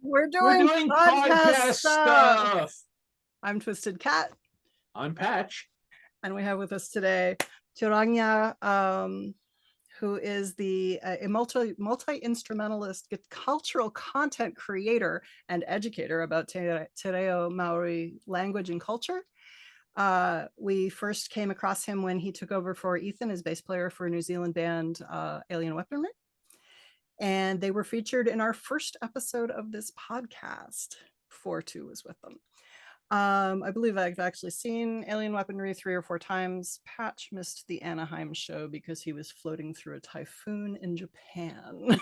We're We're doing doing podcast stuff. I'm Twisted Cat. I'm Patch. And we have with us today Tūranga, who is a multi-instrumentalist, cultural content creator and educator about Te Reo Māori language and culture. We first came across him when he took over for Ethan as bass player for New Zealand band Alien Weaponry. And they were featured in our first episode of this podcast. 4-2 was with them. I believe I've actually seen Alien Weaponry 3 or 4 times. Patch missed the Anaheim show because he was floating through a typhoon in Japan.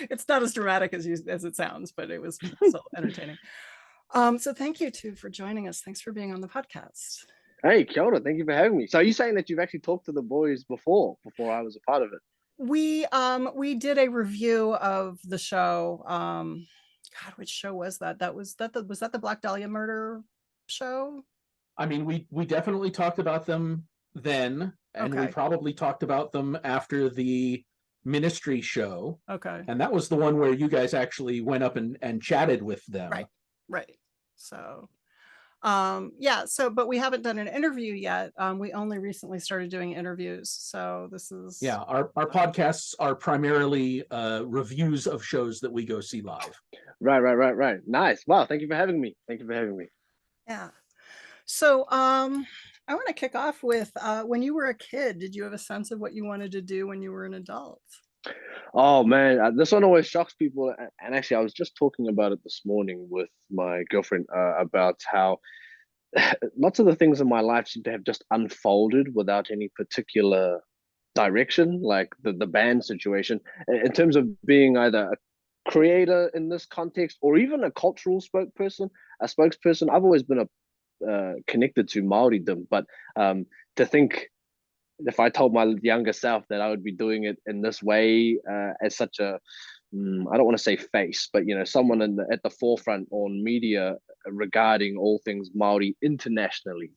It's not as dramatic as it sounds, but it was so entertaining. So thank you two for joining us. Thanks for being on the podcast. Hey, kia ora. Thank you for having me. So are you saying that you've actually talked to the boys before I was a part of it? We did a review of the show. God, which show was that? Was that the Black Dahlia murder show? I mean, we definitely talked about them then, and we probably talked about them after the ministry show. Okay. And that was the one where you guys actually went up and chatted with them. Right. So but we haven't done an interview yet. We only recently started doing interviews, so this is our podcasts are primarily reviews of shows that we go see live. Right. Nice. Wow, thank you for having me. Yeah. So I want to kick off with when you were a kid, did you have a sense of what you wanted to do when you were an adult? Oh man, this one always shocks people. And actually, I was just talking about it this morning with my girlfriend about how lots of the things in my life seem to have just unfolded without any particular direction, like the band situation. In terms of being either a creator in this context or even a cultural spokesperson, I've always been connected to Māoridom, but to think if I told my younger self that I would be doing it in this way as such a I don't want to say face, but someone at the forefront on media regarding all things Māori internationally.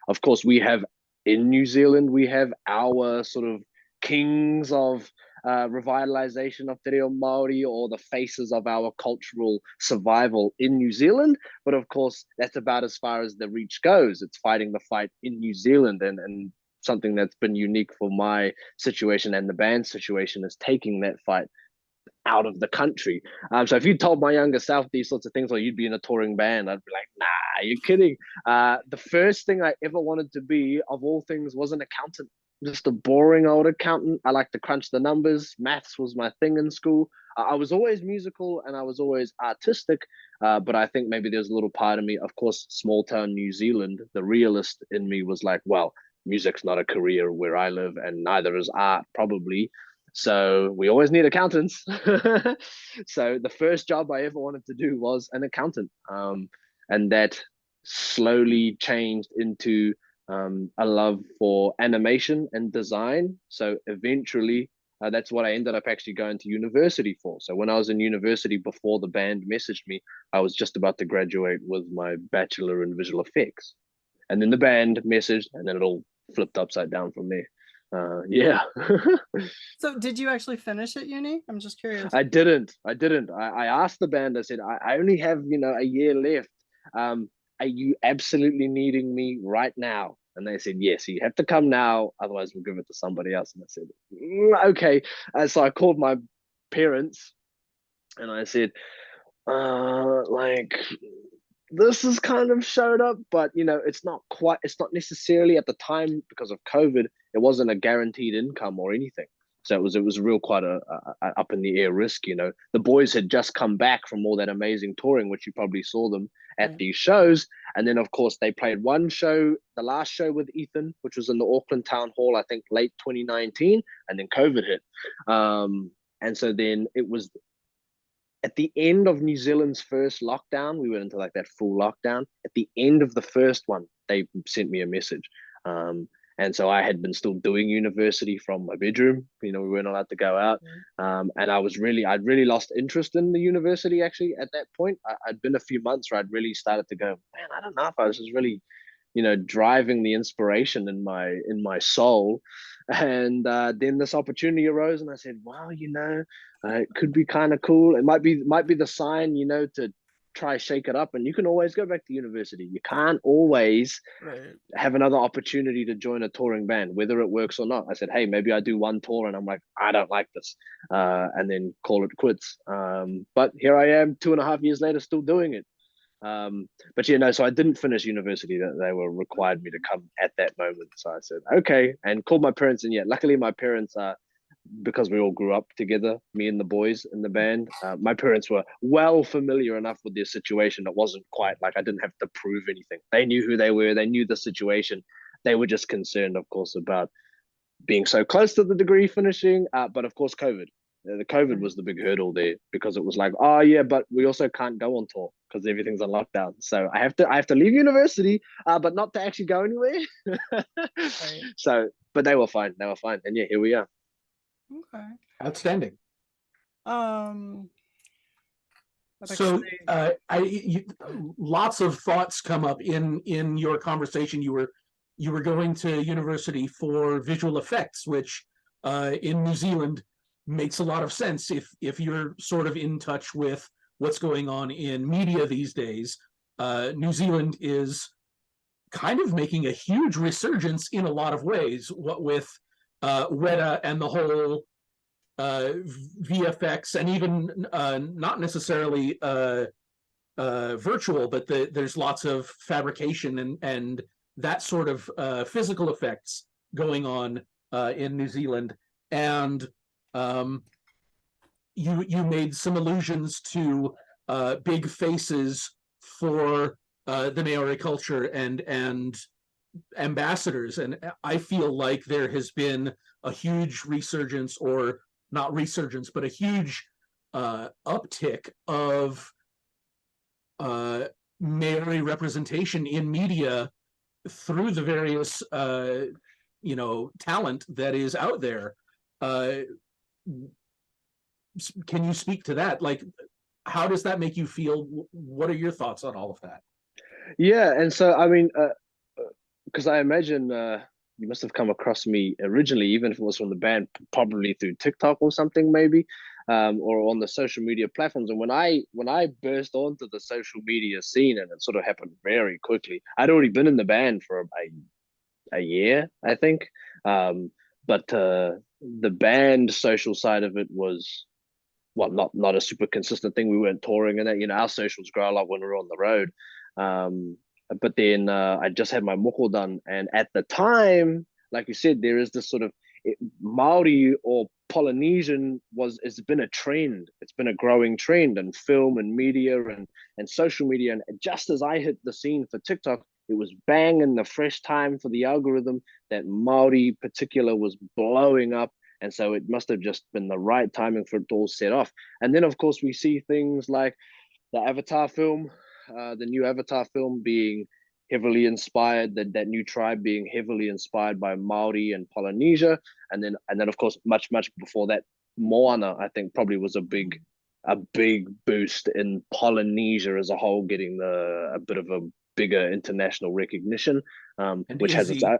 Of course, we have in New Zealand, we have our sort of kings of revitalization of Te Reo Māori, or the faces of our cultural survival in New Zealand. But of course, that's about as far as the reach goes. It's fighting the fight in New Zealand, and something that's been unique for my situation and the band's situation is taking that fight out of the country. So if you told my younger self these sorts of things, or you'd be in a touring band, I'd be like, nah, you're kidding. The first thing I ever wanted to be, of all things, was an accountant. Just a boring old accountant. I like to crunch the numbers. Maths was my thing in school. I was always musical and I was always artistic, but I think maybe there's a little part of me, of course, small town New Zealand, the realist in me was like, well, music's not a career where I live, and neither is art, probably. So we always need accountants. So the first job I ever wanted to do was an accountant. And that slowly changed into a love for animation and design. So eventually, that's what I ended up actually going to university for. So when I was in university, before the band messaged me, I was just about to graduate with my bachelor in visual effects. And then the band messaged, and then it all flipped upside down from there. Yeah. So did you actually finish at uni? I'm just curious. I didn't. I asked the band, I said, I only have, a year left. Are you absolutely needing me right now? And they said, yes, you have to come now, otherwise we'll give it to somebody else. And I said, okay. So I called my parents and I said, this has kind of showed up, but it's not necessarily at the time, because of COVID, it wasn't a guaranteed income or anything. So it was real quite a up in the air risk. The boys had just come back from all that amazing touring, which you probably saw them at these shows. And then of course they played one show, the last show with Ethan, which was in the Auckland Town Hall, I think late 2019, and then COVID hit. And so then it was at the end of New Zealand's first lockdown. We went into like that full lockdown. At the end of the first one, they sent me a message. And so I had been still doing university from my bedroom. We weren't allowed to go out. And I'd really lost interest in the university actually at that point. I'd been a few months where I'd really started to go, man, I don't know if I was just really, driving the inspiration in my soul. And then this opportunity arose, and I said, "Wow, it could be kind of cool. It might be the sign, to try shake it up. And you can always go back to university. You can't always Right. have another opportunity to join a touring band, whether it works or not." I said, "Hey, maybe I do one tour, and I'm like, I don't like this, and then call it quits." But here I am, 2.5 years later, still doing it. But so I didn't finish university. That they were required me to come at that moment. So I said, okay, and called my parents. And luckily my parents because we all grew up together, me and the boys in the band. My parents were well familiar enough with their situation. It wasn't quite like I didn't have to prove anything. They knew who they were. They knew the situation. They were just concerned, of course, about being so close to the degree finishing. But of course, COVID. The COVID was the big hurdle there, because it was like, oh yeah, but we also can't go on tour because everything's on lockdown. So I have to leave university, but not to actually go anywhere. Right. So, but they were fine. They were fine, and here we are. Okay. Outstanding. What So exciting. lots of thoughts come up in your conversation. You were going to university for visual effects, which in New Zealand makes a lot of sense if you're sort of in touch with what's going on in media these days. New Zealand is kind of making a huge resurgence in a lot of ways, what with Weta and the whole VFX, and even not necessarily virtual, but there's lots of fabrication and that sort of physical effects going on in New Zealand. And you made some allusions to big faces for the Maori culture and ambassadors, and I feel like there has been a huge resurgence, or not resurgence, but a huge uptick of Maori representation in media through the various talent that is out there. Can you speak to that? Like, how does that make you feel? What are your thoughts on all of that? Yeah, and so I mean, because I imagine you must have come across me originally, even if it was from the band, probably through TikTok or something, maybe, or on the social media platforms. And when I burst onto the social media scene, and it sort of happened very quickly. I'd already been in the band for a year, I think, but the band social side of it was, well, not a super consistent thing. We weren't touring, and that, our socials grow a lot when we're on the road. But then I just had my moko done, and at the time, like you said, there is this sort of Māori or Polynesian it's been a trend. It's been a growing trend in film and media and social media. And just as I hit the scene for TikTok, it was bang in the fresh time for the algorithm that Māori particular was blowing up. And so it must have just been the right timing for it to all set off. And then, of course, we see things like the Avatar film, the new Avatar film being heavily inspired, that new tribe being heavily inspired by Māori and Polynesia. And then of course, much before that, Moana, I think, probably was a big boost in Polynesia as a whole, getting a bit of a bigger international recognition, which has its own,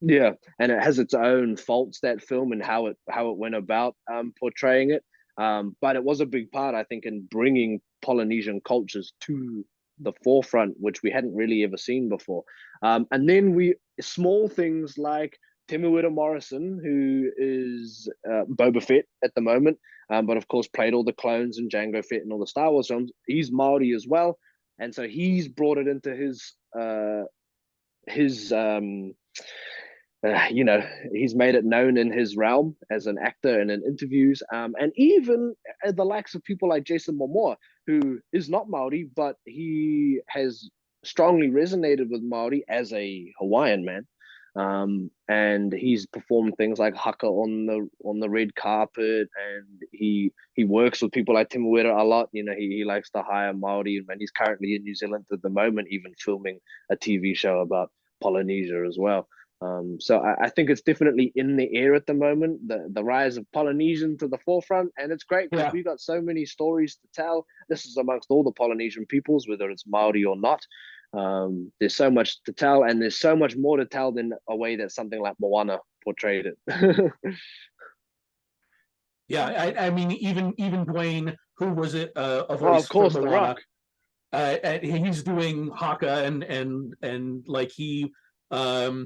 yeah, and it has its own faults, that film, and how it went about portraying it. But it was a big part, I think, in bringing Polynesian cultures to the forefront, which we hadn't really ever seen before. And then small things like Temuera Morrison, who is Boba Fett at the moment, but of course played all the clones in Jango Fett and all the Star Wars films. He's Māori as well, and so he's brought it into he's made it known in his realm as an actor and in interviews, and even the likes of people like Jason Momoa, who is not Māori, but he has strongly resonated with Māori as a Hawaiian man, and he's performed things like haka on the red carpet, and he works with people like Temuera a lot. He likes to hire Māori, and he's currently in New Zealand at the moment, even filming a TV show about Polynesia as well. So I think it's definitely in the air at the moment, the rise of Polynesian to the forefront, and it's great because we've got so many stories to tell. This is amongst all the Polynesian peoples, whether it's Māori or not. There's so much to tell, and there's so much more to tell than a way that something like Moana portrayed it. Yeah, I mean, even Dwayne, who was it, a Oh, voice of for course, The Moana, Rock. and he's doing Haka and like he, oh,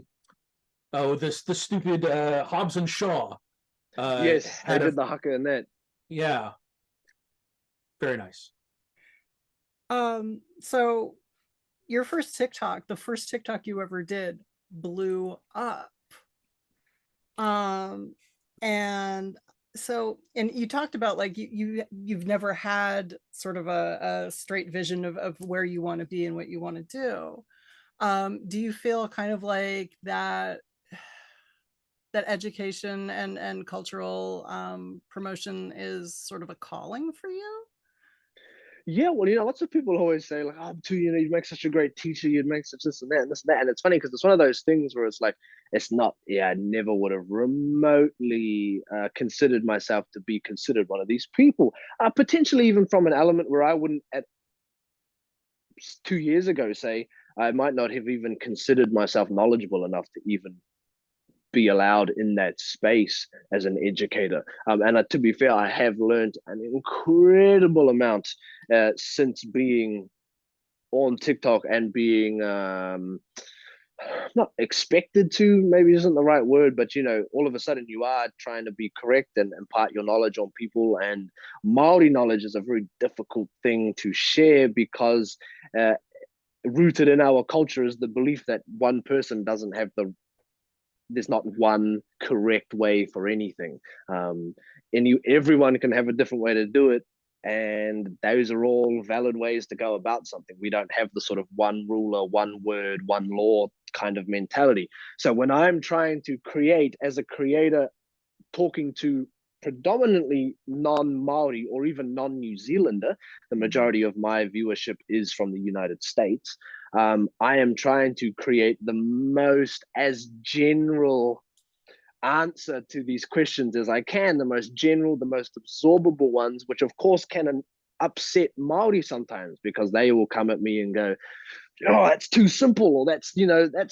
the stupid Hobbs and Shaw Yes, they had a, did the haka in that. yeah, very nice. So your first TikTok, the first TikTok you ever did, blew up. And so, and you talked about like you've never had sort of a straight vision of where you want to be and what you want to do. Do you feel kind of like that education and cultural promotion is sort of a calling for you? Yeah, well, lots of people always say like, "Oh, too, you'd make such a great teacher. You'd make such this and that and this and that." And it's funny because it's one of those things where it's like, it's not. Yeah, I never would have remotely considered myself to be considered one of these people. Potentially even from an element where I wouldn't, at 2 years ago, say I might not have even considered myself knowledgeable enough to even be allowed in that space as an educator. And to be fair, I have learned an incredible amount since being on TikTok and being not expected to, maybe isn't the right word, but all of a sudden you are trying to be correct and impart your knowledge on people. And Maori knowledge is a very difficult thing to share because rooted in our culture is the belief that one person doesn't have there's not one correct way for anything. And everyone can have a different way to do it. And those are all valid ways to go about something. We don't have the sort of one ruler, one word, one law kind of mentality. So when I'm trying to create as a creator, talking to predominantly non-Maori or even non-New Zealander, the majority of my viewership is from the United States. I am trying to create the most as general answer to these questions as I can, the most general, the most absorbable ones, which of course can upset Maori sometimes because they will come at me and go, "Oh, that's too simple," or that's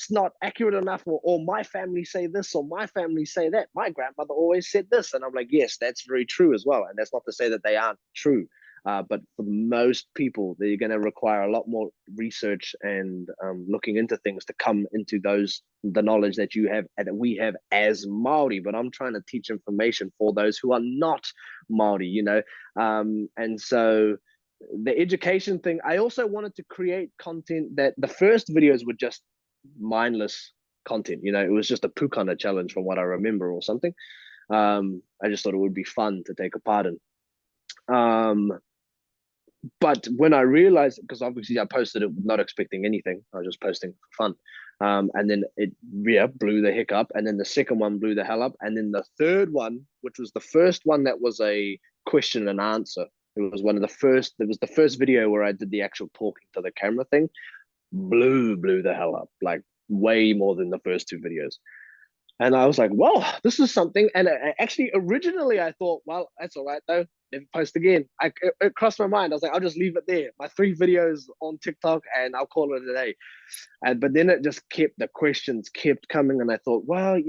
not accurate enough, or my family say this, or my family say that. My grandmother always said this. And I'm like, yes, that's very true as well. And that's not to say that they aren't true. But for most people, they're going to require a lot more research and looking into things to come into the knowledge that you have and that we have as Maori. But I'm trying to teach information for those who are not Maori, and so the education thing, I also wanted to create content that the first videos were just mindless content. It was just a pukana challenge from what I remember or something. I just thought it would be fun to take a part in. But when I realized, because obviously I posted it not expecting anything, I was just posting for fun. And then it blew the heck up. And then the second one blew the hell up. And then the third one, which was the first one that was a question and answer. It was one of the first, it was the first video where I did the actual talking to the camera thing. Blew the hell up, like way more than the first two videos. And I was like, well, this is something. And actually, originally, I thought, well, that's all right, though. Never post again. It crossed my mind. I was like, I'll just leave it there. My 3 videos on TikTok, and I'll call it a day. But then it just the questions kept coming. And I thought, well,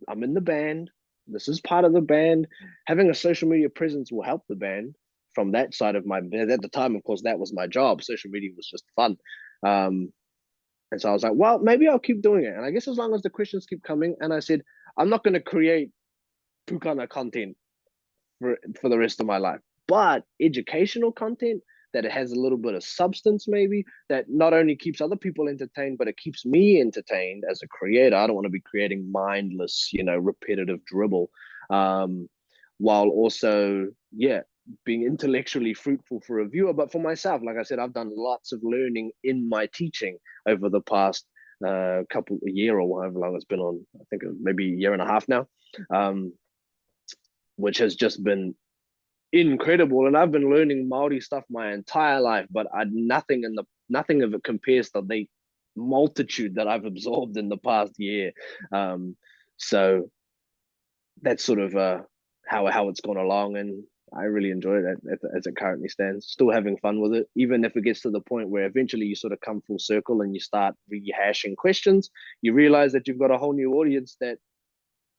I'm in the band. This is part of the band. Having a social media presence will help the band from that side of at the time, of course, that was my job. Social media was just fun. And so I was like, well, maybe I'll keep doing it. And I guess as long as the questions keep coming, and I said, I'm not going to create pukana content for the rest of my life, but educational content that it has a little bit of substance, maybe, that not only keeps other people entertained, but it keeps me entertained as a creator. I don't want to be creating mindless, repetitive dribble, while also, being intellectually fruitful for a viewer. But for myself, like I said, I've done lots of learning in my teaching over the past year or however long it's been on. I think maybe a year and a half now, which has just been incredible. And I've been learning Maori stuff my entire life, but nothing of it compares to the multitude that I've absorbed in the past year. So that's sort of how it's gone along. And I really enjoy it as it currently stands. Still having fun with it, even if it gets to the point where eventually you sort of come full circle and you start rehashing questions. You realize that you've got a whole new audience that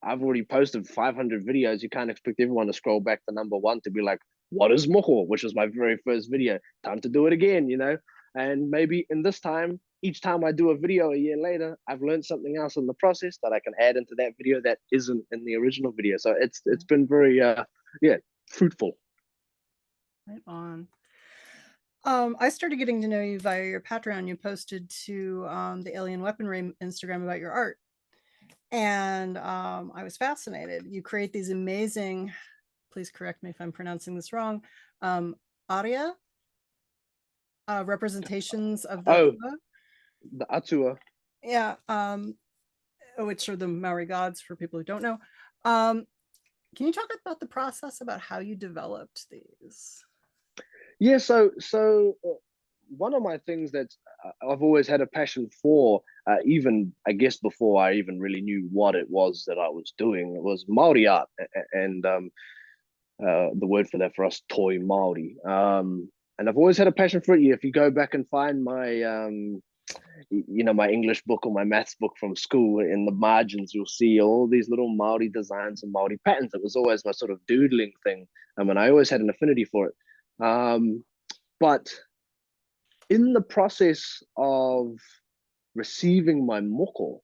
I've already posted 500 videos. You can't expect everyone to scroll back to number one to be like, what is moko? Which was my very first video. Time to do it again, you know? And maybe in this time, each time I do a video a year later, I've learned something else in the process that I can add into that video that isn't in the original video. So it's been very, fruitful. Right on. I started getting to know you via your Patreon. You posted to the Alien Weaponry Instagram about your art. And I was fascinated. You create these amazing, please correct me if I'm pronouncing this wrong, aria representations of the the Atua. Yeah, which are the Maori gods for people who don't know. Can you talk about the process about how you developed these? Yeah, so one of my things that I've always had a passion for, even I guess before I even really knew what it was that I was doing, was Māori art, and the word for that for us, toi Māori. And I've always had a passion for it. If you go back and find my my English book or my maths book from school, in the margins you'll see all these little Māori designs and Māori patterns. It was always my sort of doodling thing, and I always had an affinity for it. But in the process of receiving my moko,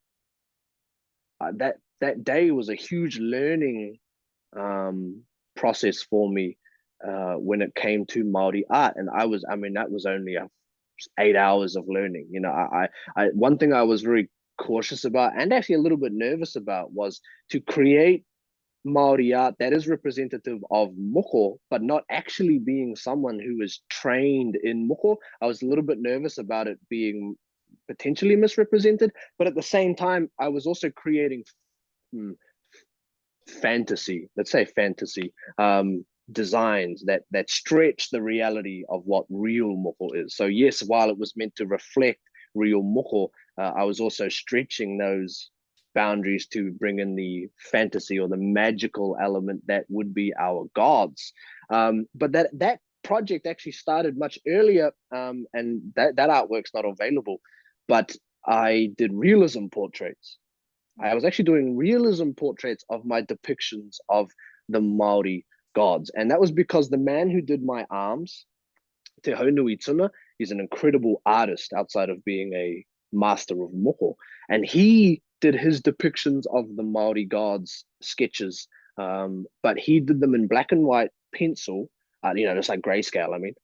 that day was a huge learning process for me when it came to Māori art. And that was only 8 hours of learning. You know, I one thing I was very cautious about and actually a little bit nervous about was to create Māori art that is representative of moko, but not actually being someone who is trained in moko. I was a little bit nervous about it being potentially misrepresented, but at the same time, I was also creating fantasy, let's say fantasy, designs that stretch the reality of what real moko is. So yes, while it was meant to reflect real moko, I was also stretching those boundaries to bring in the fantasy or the magical element that would be our gods. But that project actually started much earlier, and that artwork's not available, but I did realism portraits. I was actually doing realism portraits of my depictions of the Māori gods. And that was because the man who did my arms, Te Haunui Tuna, he's an incredible artist outside of being a master of moko. And he did his depictions of the Māori gods sketches, but he did them in black and white pencil, just like grayscale,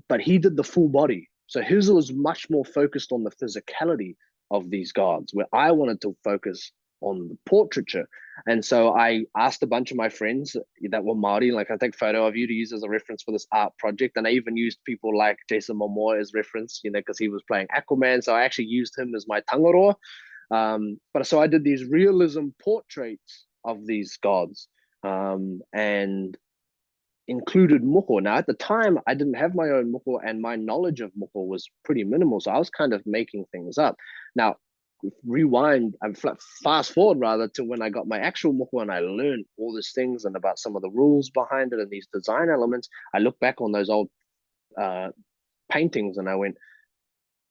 but he did the full body. So his was much more focused on the physicality of these gods, where I wanted to focus on the portraiture. And so I asked a bunch of my friends that were Māori, like, I take a photo of you to use as a reference for this art project. And I even used people like Jason Momoa as reference, because he was playing Aquaman. So I actually used him as my tangaroa. But so I did these realism portraits of these gods, and included moko. Now, at the time, I didn't have my own moko, and my knowledge of moko was pretty minimal. So I was kind of making things up. Now, fast forward rather to when I got my actual moko and I learned all these things and about some of the rules behind it and these design elements. I look back on those old paintings and I went,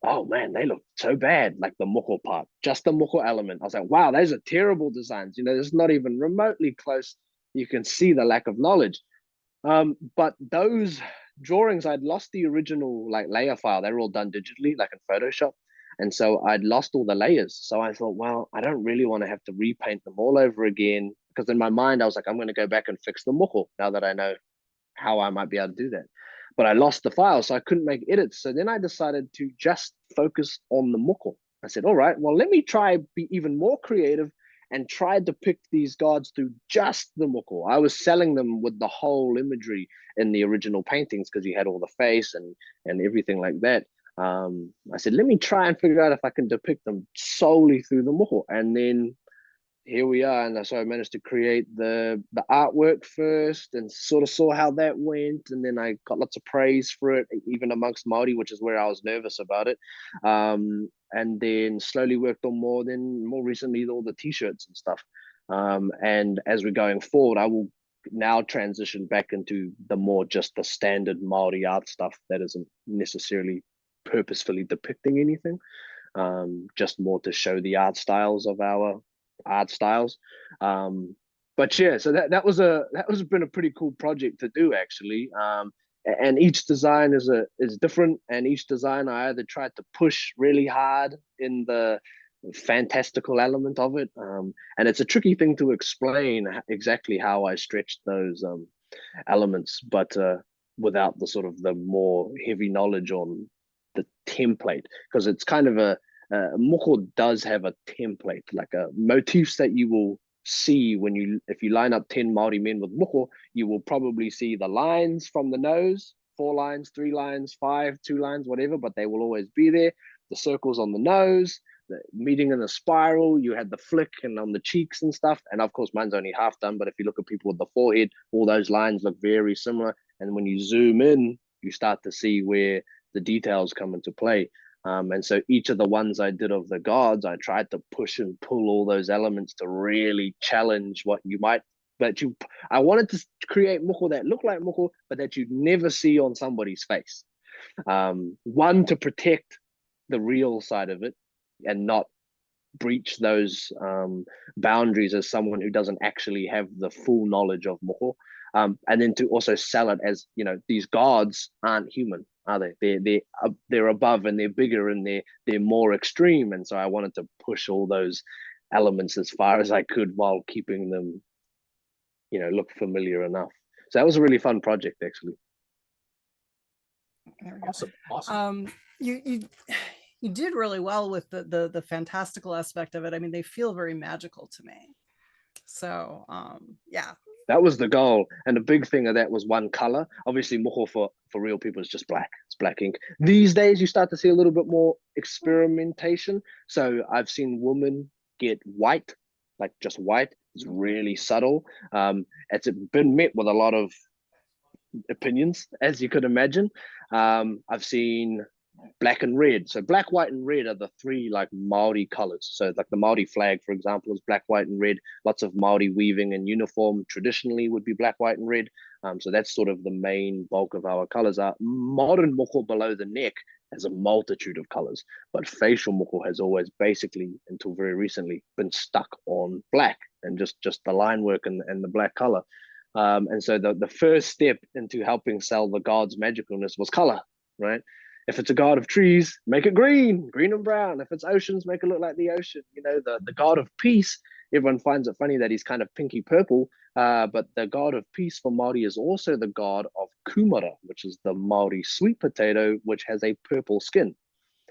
oh man, they look so bad, like the moko part, just the moko element. I was like, wow, those are terrible designs. It's not even remotely close. You can see the lack of knowledge. But those drawings, I'd lost the original layer file. They were all done digitally, like in Photoshop. And so I'd lost all the layers. So I thought, well, I don't really want to have to repaint them all over again. Because in my mind, I was like, I'm going to go back and fix the moko now that I know how I might be able to do that. But I lost the file, so I couldn't make edits. So then I decided to just focus on the moko. I said, all right, well, let me try be even more creative and try to depict these gods through just the moko. I was selling them with the whole imagery in the original paintings because he had all the face and everything like that. I said, let me try and figure out if I can depict them solely through the moko. And then here we are. And so I managed to create the artwork first and sort of saw how that went. And then I got lots of praise for it, even amongst Māori, which is where I was nervous about it. And then slowly worked on more recently, all the t-shirts and stuff. And as we're going forward, I will now transitioned back into the more just the standard Māori art stuff that isn't necessarily purposefully depicting anything, just more to show the art styles of our art styles. But yeah, so that was been a pretty cool project to do, actually. And each design is different, and each design I either tried to push really hard in the fantastical element of it, and it's a tricky thing to explain exactly how I stretched those elements, but without the sort of the more heavy knowledge on the template, because it's kind of a moko does have a template, like a motifs that you will see if you line up 10 Māori men with moko, you will probably see the lines from the nose, 4 lines, 3 lines, 5, 2 lines, whatever, but they will always be there. The circles on the nose, the meeting in the spiral, you had the flick and on the cheeks and stuff. And of course, mine's only half done, but if you look at people with the forehead, all those lines look very similar. And when you zoom in, you start to see where the details come into play. And so each of the ones I did of the gods, I tried to push and pull all those elements to really challenge what you might, I wanted to create moko that looked like moko, but that you'd never see on somebody's face. One, to protect the real side of it and not breach those boundaries as someone who doesn't actually have the full knowledge of moko. And then to also sell it as, these gods aren't human, are they? They're above, and they're bigger, and they're more extreme. And so I wanted to push all those elements as far as I could while keeping them, look familiar enough. So that was a really fun project, actually. Awesome. You did really well with the fantastical aspect of it. I mean, they feel very magical to me. So yeah. That was the goal. And the big thing of that was one color. Obviously, moko for real people is just black. It's black ink. These days, you start to see a little bit more experimentation. So I've seen women get white, like just white. It's really subtle. It's been met with a lot of opinions, as you could imagine. I've seen black and red. So black, white, and red are the 3 like Māori colors. So like the Māori flag, for example, is black, white, and red. Lots of Māori weaving and uniform traditionally would be black, white, and red. So that's sort of the main bulk of our colors. Are modern moko below the neck has a multitude of colors, but facial moko has always basically, until very recently, been stuck on black and just the line work and the black color. And so the first step into helping sell the god's magicalness was color, right? If it's a god of trees, make it green and brown. If it's oceans, make it look like the ocean. The god of peace, everyone finds it funny that he's kind of pinky purple, but the god of peace for Māori is also the god of kumara, which is the Māori sweet potato, which has a purple skin.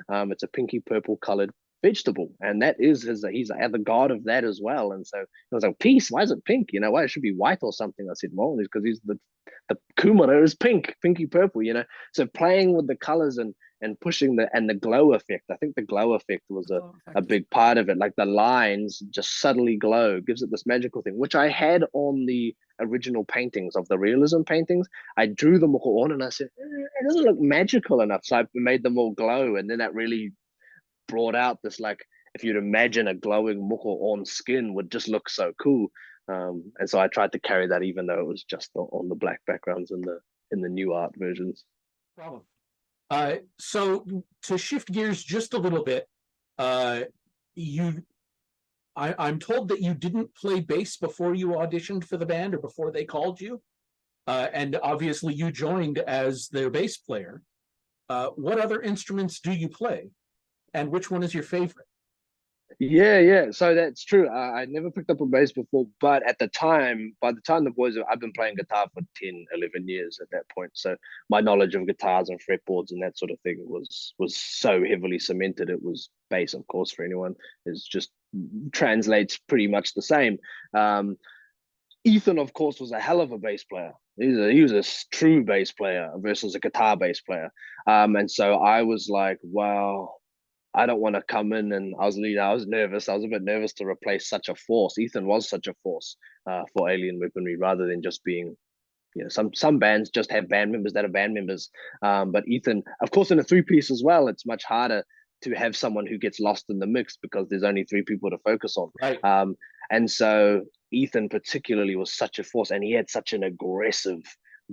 It's a pinky purple colored vegetable, and that is he's the god of that as well. And so I was like, peace, why is it pink? Why it should be white or something? I said, well, it's because he's the kumara is pinky purple. So playing with the colors and pushing the glow effect. I think the glow effect was a big part of it. Like the lines just subtly glow, gives it this magical thing, which I had on the original paintings of the realism paintings. I drew them all on and I said, it doesn't look magical enough. So I made them all glow, and then that really brought out this, like, if you'd imagine a glowing moko on skin would just look so cool. And so I tried to carry that, even though it was just on the black backgrounds in the new art versions. Problem. So to shift gears just a little bit, I'm told that you didn't play bass before you auditioned for the band or before they called you, and obviously you joined as their bass player. What other instruments do you play, and which one is your favorite? Yeah. So that's true. I never picked up a bass before, but by the time the boys, I've been playing guitar for 10, 11 years at that point. So my knowledge of guitars and fretboards and that sort of thing was so heavily cemented. It was bass, of course, for anyone, is just translates pretty much the same. Ethan, of course, was a hell of a bass player. He was a true bass player versus a guitar bass player. And so I was like, wow, I don't want to come in, and I was nervous. I was a bit nervous to replace such a force. Ethan was such a force for Alien Weaponry, rather than just being, some bands just have band members that are band members. But Ethan, of course, in a 3-piece as well, it's much harder to have someone who gets lost in the mix because there's only 3 people to focus on. Right. And so Ethan particularly was such a force, and he had such an aggressive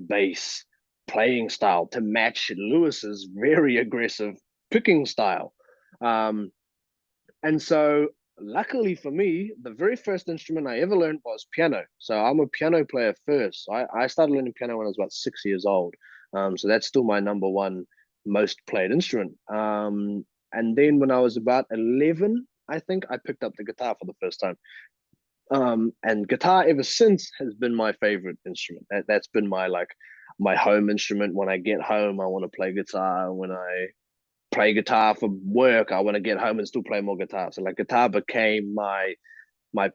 bass playing style to match Lewis's very aggressive picking style. And so luckily for me, the very first instrument I ever learned was piano. So I'm a piano player first. I started learning piano when I was about 6 years old. So that's still my number one most played instrument. And then when I was about 11, I think I picked up the guitar for the first time. And guitar ever since has been my favorite instrument. That's been my home instrument. When I get home, I want to play guitar. When I play guitar for work, I want to get home and still play more guitar. So like guitar became my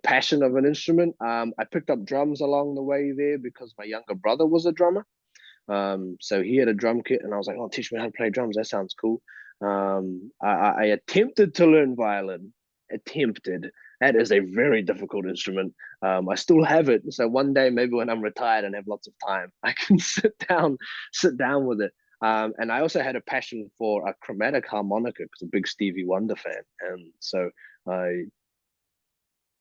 passion of an instrument. I picked up drums along the way there because my younger brother was a drummer. So he had a drum kit, and I was like, "Oh, teach me how to play drums. That sounds cool." I attempted to learn violin. Attempted. That is a very difficult instrument. I still have it. So one day, maybe when I'm retired and have lots of time, I can sit down with it. And I also had a passion for a chromatic harmonica because I'm a big Stevie Wonder fan. And so I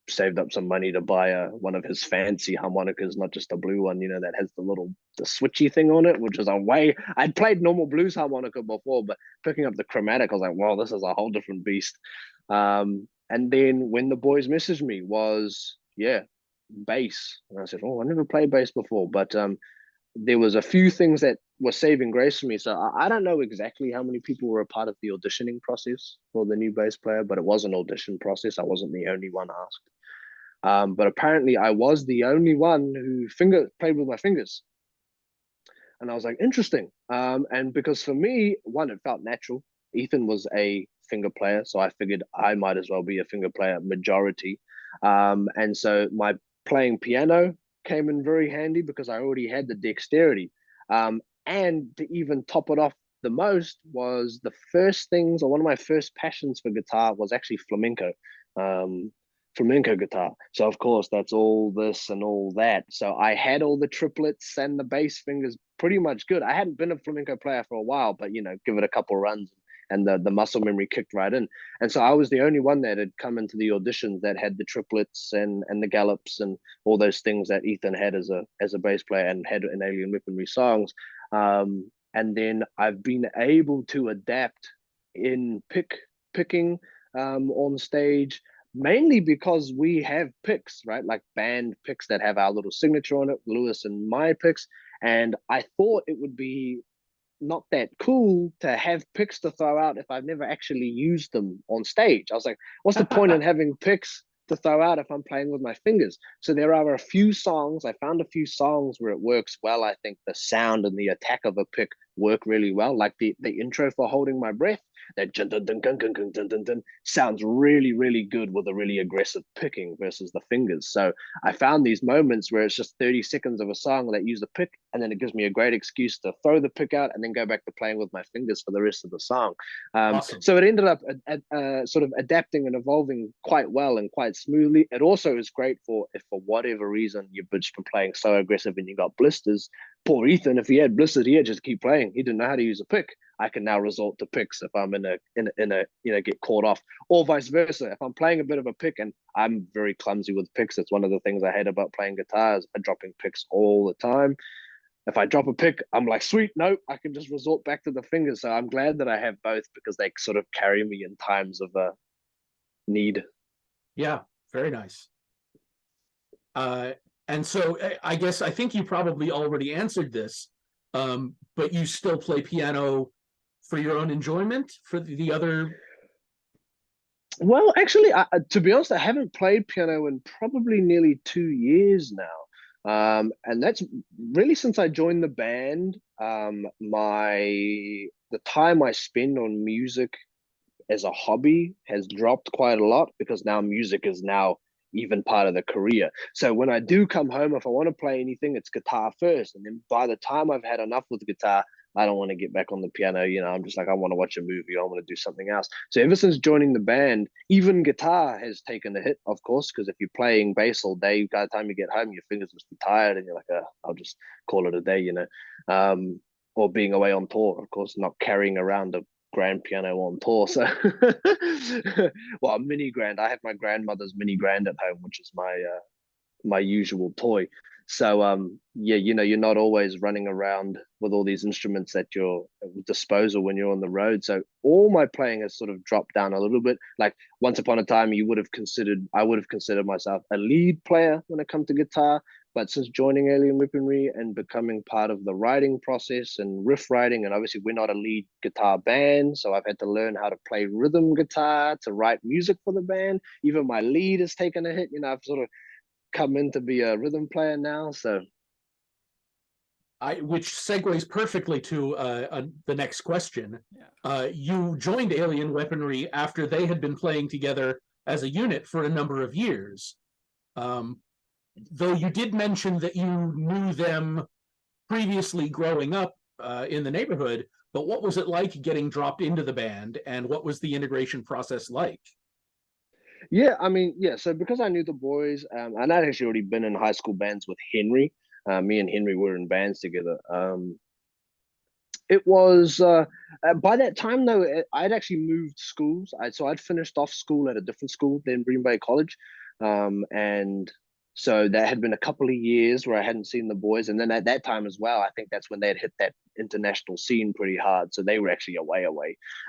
saved up some money to buy one of his fancy harmonicas, not just a blue one, that has the switchy thing on it, which is I'd played normal blues harmonica before, but picking up the chromatic, I was like, wow, this is a whole different beast. And then when the boys messaged me was, bass. And I said, oh, I never played bass before, but there was a few things that were saving grace for me. So I don't know exactly how many people were a part of the auditioning process for the new bass player, but it was an audition process. I wasn't the only one asked. But apparently I was the only one who played with my fingers. And I was like, interesting. And because for me, one, it felt natural. Ethan was a finger player, so I figured I might as well be a finger player majority. And so my playing piano came in very handy because I already had the dexterity. And to even top it off the most was one of my first passions for guitar was actually flamenco. Flamenco guitar. So of course that's all this and all that. So I had all the triplets and the bass fingers pretty much good. I hadn't been a flamenco player for a while, but give it a couple runs and the muscle memory kicked right in. And so I was the only one that had come into the auditions that had the triplets and the gallops and all those things that Ethan had as a bass player and had in Alien Weaponry songs. And then I've been able to adapt in picking on stage, mainly because we have picks, right? Like band picks that have our little signature on it, Lewis and my picks. And I thought it would be not that cool to have picks to throw out if I've never actually used them on stage. I was like, what's the point in having picks to throw out if I'm playing with my fingers? So there are a few songs. I found a few songs where it works well. I think the sound and the attack of a pick work really well. Like the intro for Holding My Breath, that sounds really, really good with a really aggressive picking versus the fingers. So I found these moments where it's just 30 seconds of a song that use the pick, and then it gives me a great excuse to throw the pick out and then go back to playing with my fingers for the rest of the song. Awesome. So it ended up sort of adapting and evolving quite well and quite smoothly. It also is great if for whatever reason you've been playing so aggressive and you got blisters. Poor Ethan, if he had blisters, he had just keep playing. He didn't know how to use a pick. I can now resort to picks if I'm in a get caught off, or vice versa. If I'm playing a bit of a pick, and I'm very clumsy with picks, it's one of the things I hate about playing guitars. I'm dropping picks all the time. If I drop a pick, I'm like, sweet, nope, I can just resort back to the fingers. So I'm glad that I have both because they sort of carry me in times of need. Yeah, very nice. And so I think you probably already answered this, but you still play piano for your own enjoyment for the other? Well, actually, to be honest, I haven't played piano in probably nearly 2 years now. And that's really since I joined the band. The time I spend on music as a hobby has dropped quite a lot because now music is now even part of the career. So when I do come home, if I want to play anything, it's guitar first. And then by the time I've had enough with guitar, I don't want to get back on the piano. I'm just like, I want to watch a movie. I want to do something else. So ever since joining the band, even guitar has taken a hit, of course, because if you're playing bass all day, by the time you get home, your fingers must be tired and you're like, I'll just call it a day, or being away on tour, of course, not carrying around a grand piano on tour. So, well, a mini grand. I have my grandmother's mini grand at home, which is my usual toy. So yeah, you're not always running around with all these instruments at your disposal when you're on the road. So all my playing has sort of dropped down a little bit. Like once upon a time, I would have considered myself a lead player when it comes to guitar. But since joining Alien Weaponry and becoming part of the writing process and riff writing, and obviously we're not a lead guitar band, so I've had to learn how to play rhythm guitar to write music for the band. Even my lead has taken a hit. I've sort of come in to be a rhythm player now. So which segues perfectly to the next question. Yeah. You joined Alien Weaponry after they had been playing together as a unit for a number of years. Though you did mention that you knew them previously growing up in the neighborhood, but what was it like getting dropped into the band, and what was the integration process like? yeah, I mean, yeah. So because I knew the boys, and I'd actually already been in high school bands with Henry. Me and Henry were in bands together. It was by that time though, I'd actually moved schools. I'd finished off school at a different school than Green Bay College, and so that had been a couple of years where I hadn't seen the boys. And then at that time as well, I think that's when they had hit that international scene pretty hard. So they were actually away.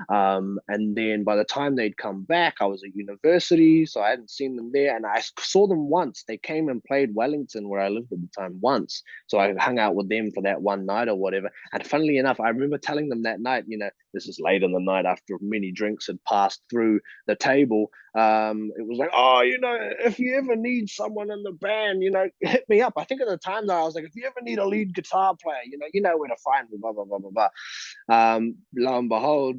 And then by the time they'd come back, I was at university, so I hadn't seen them there. And I saw them once. They came and played Wellington, where I lived at the time, once. So I hung out with them for that one night or whatever. And funnily enough, I remember telling them that night, this is late in the night after many drinks had passed through the table. It was like, oh, if you ever need someone in the band, hit me up. I think at the time though, I was like, if you ever need a lead guitar player, you know where to find me, blah, blah, blah, blah, blah. Lo and behold,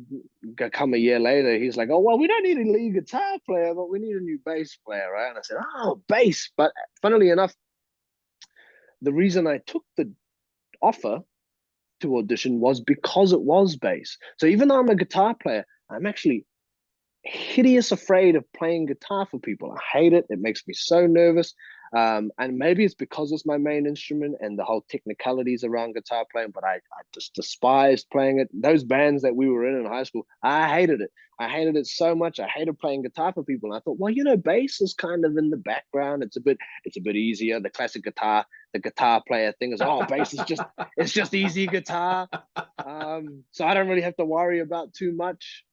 come a year later, he's like, oh, well, we don't need a lead guitar player, but we need a new bass player, right? And I said, oh, bass. But funnily enough, the reason I took the offer to audition was because it was bass. So even though I'm a guitar player, I'm actually hideous afraid of playing guitar for people. I hate it. It makes me so nervous. And maybe it's because it's my main instrument and the whole technicalities around guitar playing, but I just despised playing it. Those bands that we were in high school, I hated it. I hated it so much. I hated playing guitar for people. And I thought, well, bass is kind of in the background. It's a bit easier. The classic guitar, the guitar player thing is, oh, bass is it's just easy guitar. So I don't really have to worry about too much.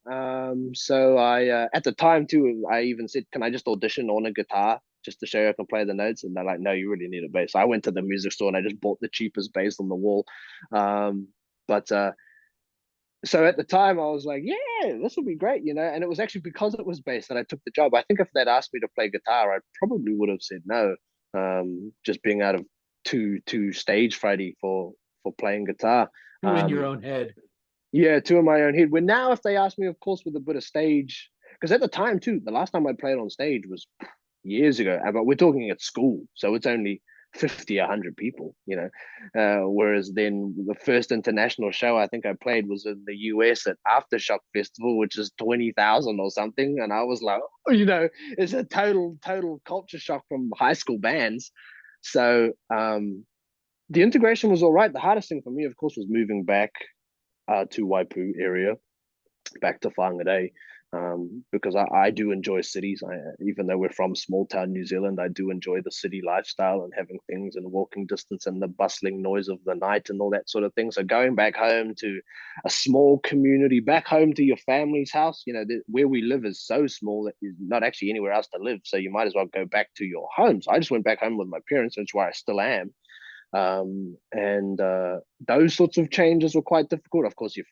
So I, at the time too, I even said, can I just audition on a guitar just to show you I can play the notes? And they're like, no, you really need a bass. So I went to the music store and I just bought the cheapest bass on the wall. So at the time I was like, yeah, this will be great, and it was actually because it was bass that I took the job. I think if they'd asked me to play guitar, I probably would have said no. Just being out of too stage frighty for playing guitar. In your own head. Yeah, two in my own head. When now, if they ask me, of course, with a bit of stage, because at the time too, the last time I played on stage was years ago. But we're talking at school, so it's only 50, 100 people, whereas then the first international show I think I played was in the US at Aftershock Festival, which is 20,000 or something. And I was like, it's a total culture shock from high school bands. So the integration was all right. The hardest thing for me, of course, was moving back to Waipu area, back to Whangarei, because I do enjoy cities. Even though we're from small town New Zealand, I do enjoy the city lifestyle and having things in walking distance and the bustling noise of the night and all that sort of thing. So going back home to a small community, back home to your family's house, where we live is so small that there's not actually anywhere else to live. So you might as well go back to your home. So I just went back home with my parents, which is where I still am. Those sorts of changes were quite difficult. Of course, you're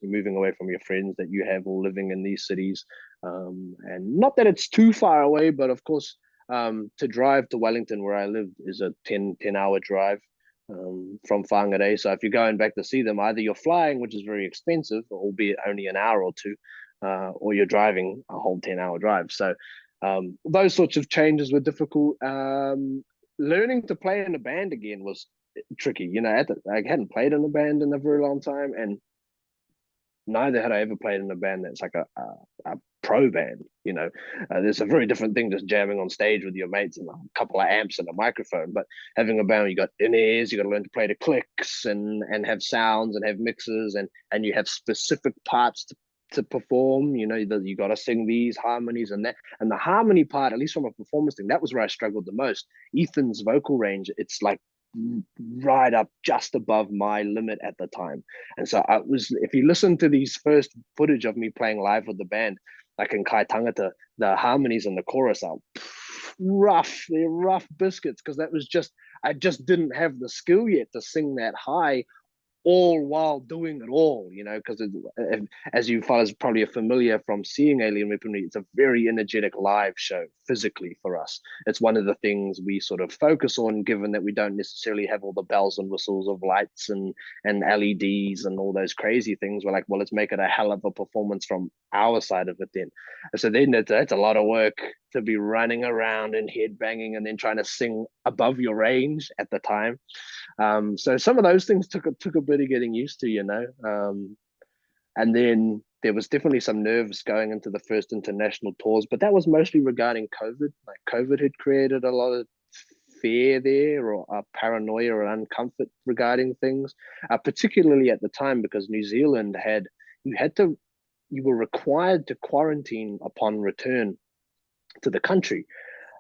moving away from your friends that you have all living in these cities, and not that it's too far away, but of course, to drive to Wellington where I live is a 10-hour drive from Whangarei. So if you're going back to see them, either you're flying, which is very expensive, albeit only an hour or two, or you're driving a whole 10-hour drive. So those sorts of changes were difficult. Learning to play in a band again was tricky. I hadn't played in a band in a very long time, and neither had I ever played in a band that's like a pro band. There's a very different thing just jamming on stage with your mates and a couple of amps and a microphone. But having a band, you got in-ears, you got to learn to play the clicks and have sounds and have mixes, and you have specific parts to perform, you know, that you got to sing these harmonies and that. And the harmony part, at least from a performance thing, that was where I struggled the most. Ethan's vocal range, it's like right up just above my limit at the time. And so I was, if you listen to these first footage of me playing live with the band, like in Kai Tangata, the harmonies and the chorus are rough, they're rough biscuits, because that was just, I just didn't have the skill yet to sing that high all while doing it all, you know, because as you fellas probably are familiar from seeing Alien Weaponry, it's a very energetic live show physically for us. It's one of the things we sort of focus on, given that we don't necessarily have all the bells and whistles of lights and LEDs and all those crazy things. We're like, well, let's make it a hell of a performance from our side of it then. So then that's a lot of work to be running around and head banging and then trying to sing above your range at the time. So some of those things took a bit of getting used to, you know. And then there was definitely some nerves going into the first international tours, but that was mostly regarding COVID. Like COVID had created a lot of fear there, or paranoia or uncomfort regarding things, particularly at the time, because New Zealand you were required to quarantine upon return to the country.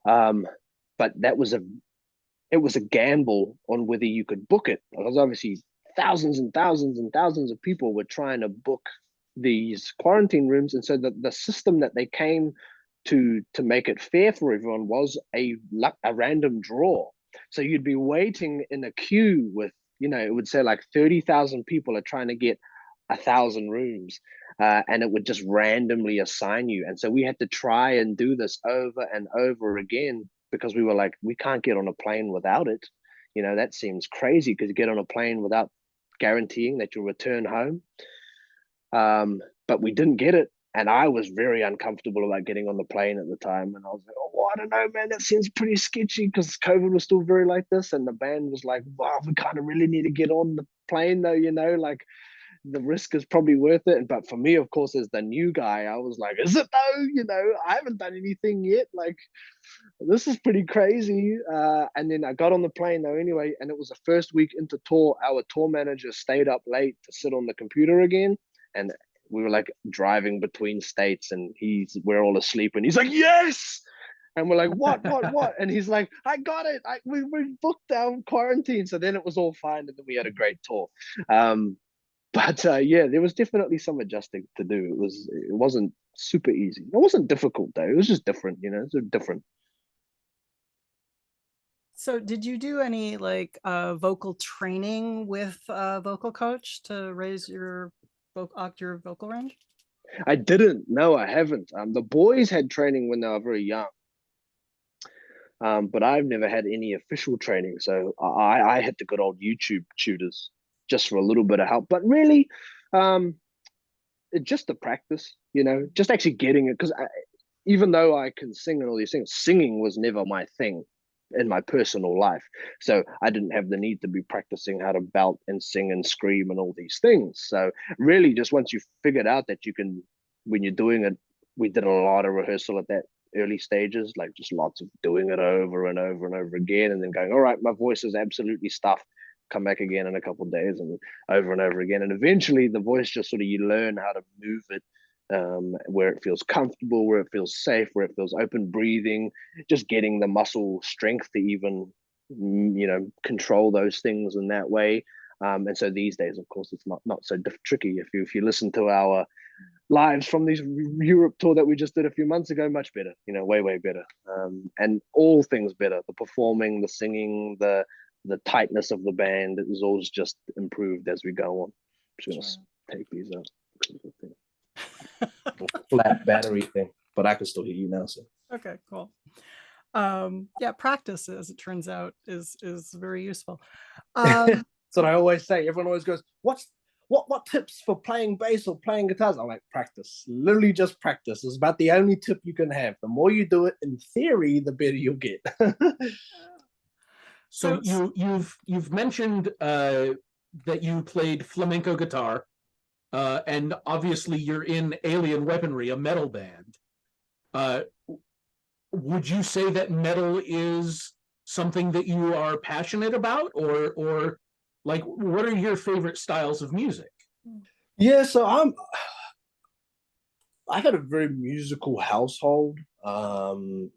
But it was a gamble on whether you could book it, because obviously thousands and thousands and thousands of people were trying to book these quarantine rooms. And so the system that they came to make it fair for everyone was a random draw. So you'd be waiting in a queue with, you know, it would say like 30,000 people are trying to get 1,000 rooms, and it would just randomly assign you. And so we had to try and do this over and over again, because we were like, we can't get on a plane without it. You know, that seems crazy, because you get on a plane without guaranteeing that you'll return home. But we didn't get it. And I was very uncomfortable about getting on the plane at the time. And I was like, oh, I don't know, man, that seems pretty sketchy, because COVID was still very like this. And the band was like, wow, we kind of really need to get on the plane though, you know, like the risk is probably worth it. But for me, of course, as the new guy, I was like, is it though? You know, I haven't done anything yet. Like, this is pretty crazy. And then I got on the plane though anyway, and it was the first week into tour. Our tour manager stayed up late to sit on the computer again, and we were like driving between states, and we're all asleep, and he's like, yes. And we're like, what? And he's like, I got it. We booked our quarantine. So then it was all fine, and then we had a great tour. But yeah, there was definitely some adjusting to do. It wasn't super easy. It wasn't difficult though. It was just different, you know. It's different. So did you do any like vocal training with a vocal coach to raise your vocal range? I didn't. No, I haven't. The boys had training when they were very young. But I've never had any official training. So I had the good old YouTube tutors just for a little bit of help. But really, just the practice, you know, just actually getting it. Because even though I can sing and all these things, singing was never my thing in my personal life. So I didn't have the need to be practicing how to belt and sing and scream and all these things. So really, just once you figured out that you can, when you're doing it, we did a lot of rehearsal at that early stages, like just lots of doing it over and over and over again, and then going, all right, my voice is absolutely stuffed, come back again in a couple of days, and over and over again. And eventually the voice just sort of, you learn how to move it where it feels comfortable, where it feels safe, where it feels open breathing, just getting the muscle strength to even, you know, control those things in that way. And so these days, of course, it's not so tricky. If you listen to our lives from this Europe tour that we just did a few months ago, much better, you know, way better, and all things better. The performing, the singing, the tightness of the band, it was all just improved as we go on. I'm just gonna take these out. Flat battery thing, but I can still hear you now. So okay, cool. Yeah, practice, as it turns out, is very useful. That's what I always say. Everyone always goes, what tips for playing bass or playing guitars? I'm like, practice. Literally just practice. It's about the only tip you can have. The more you do it, in theory, the better you'll get. So you've mentioned that you played flamenco guitar, and obviously you're in Alien Weaponry, a metal band. Would you say that metal is something that you are passionate about, or like, what are your favorite styles of music? Yeah, so I've had a very musical household.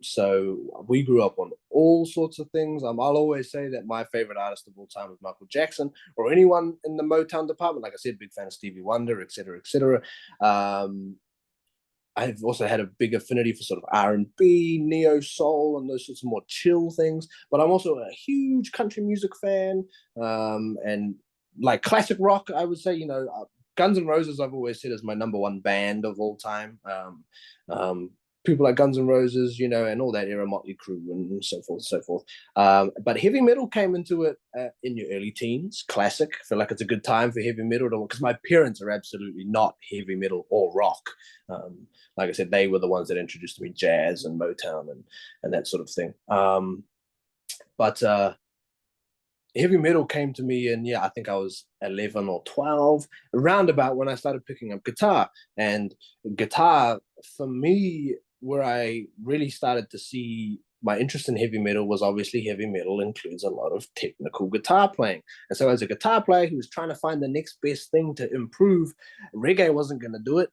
So we grew up on all sorts of things. I'll always say that my favorite artist of all time is Michael Jackson, or anyone in the Motown department. Like I said, big fan of Stevie Wonder, etc., etc. I've also had a big affinity for sort of R&B, neo soul, and those sorts of more chill things. But I'm also a huge country music fan, and like classic rock. I would say, Guns N' Roses, I've always said, is my number one band of all time. People like Guns N' Roses, and all that era, Motley Crue, and so forth, so forth. But heavy metal came into it in your early teens. Classic. I feel like it's a good time for heavy metal, because my parents are absolutely not heavy metal or rock. Like I said, they were the ones that introduced me jazz and Motown and that sort of thing. But heavy metal came to me, and I think I was 11 or 12, around about when I started picking up guitar. And guitar, for me, where I really started to see my interest in heavy metal was obviously heavy metal includes a lot of technical guitar playing. And so as a guitar player who was trying to find the next best thing to improve, reggae wasn't going to do it.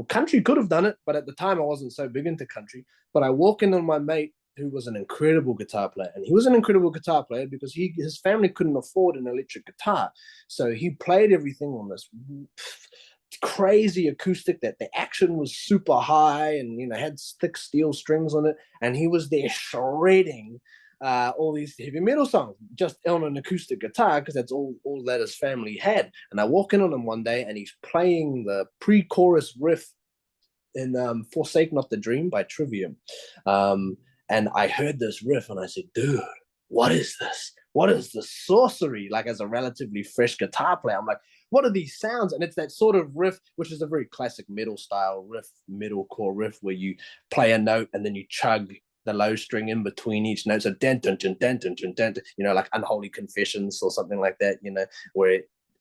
Country could have done it, but at the time I wasn't so big into country. But I walk in on my mate, who was an incredible guitar player. And he was an incredible guitar player because his family couldn't afford an electric guitar. So he played everything on this crazy acoustic that the action was super high and, had thick steel strings on it. And he was there shredding all these heavy metal songs just on an acoustic guitar, because that's all that his family had. And I walk in on him one day and he's playing the pre-chorus riff in Forsake Not the Dream by Trivium. And I heard this riff and I said, dude, what is this? What is the sorcery? Like, as a relatively fresh guitar player, I'm like, what are these sounds? And it's that sort of riff, which is a very classic metal style riff, metalcore riff, where you play a note and then you chug the low string in between each note. So dun, dun, dun, dun, dun, dun, dun, like Unholy Confessions or something like that, where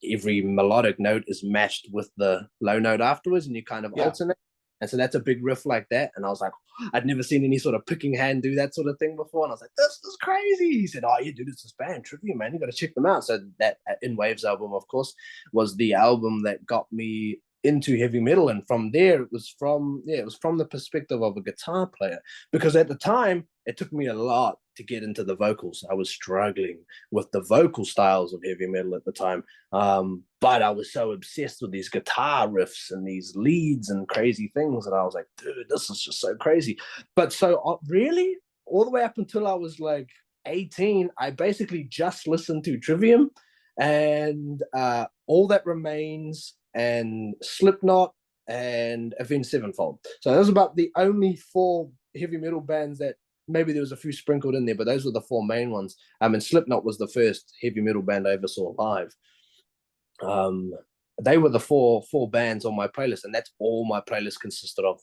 every melodic note is matched with the low note afterwards and you kind of alternate. And so that's a big riff like that. And I was like, I'd never seen any sort of picking hand do that sort of thing before. And I was like, this is crazy. He said, oh, yeah, dude, it's this band, Trivium, man. You got to check them out. So that In Waves album, of course, was the album that got me into heavy metal. And from there, it was from the perspective of a guitar player. Because at the time, it took me a lot to get into the vocals. I was struggling with the vocal styles of heavy metal at the time. But I was so obsessed with these guitar riffs and these leads and crazy things. And I was like, dude, this is just so crazy. But so really, all the way up until I was like 18, I basically just listened to Trivium and All That Remains and Slipknot and Avenged Sevenfold. So those are about the only 4 heavy metal bands that, maybe there was a few sprinkled in there, but those were the 4 main ones. And Slipknot was the first heavy metal band I ever saw live. They were the four bands on my playlist, and that's all my playlist consisted of,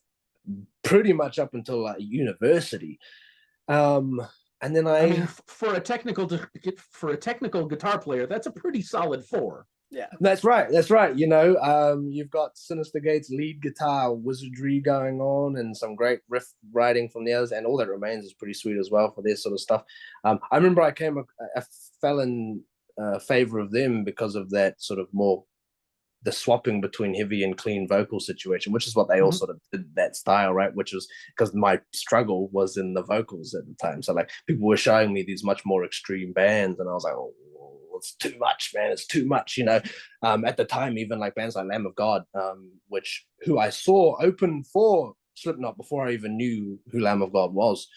pretty much up until like university. And then I mean, for a technical guitar player, that's a pretty solid 4. Yeah, that's right. You've got Sinister Gates lead guitar wizardry going on, and some great riff writing from the others, and All That Remains is pretty sweet as well for their sort of stuff. I remember I fell in favor of them because of that sort of more the swapping between heavy and clean vocal situation, which is what they all sort of did, that style, right? Which was because my struggle was in the vocals at the time. So like people were showing me these much more extreme bands, and I was like, oh, it's too much, man. It's too much, At the time, even like bands like Lamb of God, who I saw open for Slipknot before I even knew who Lamb of God was.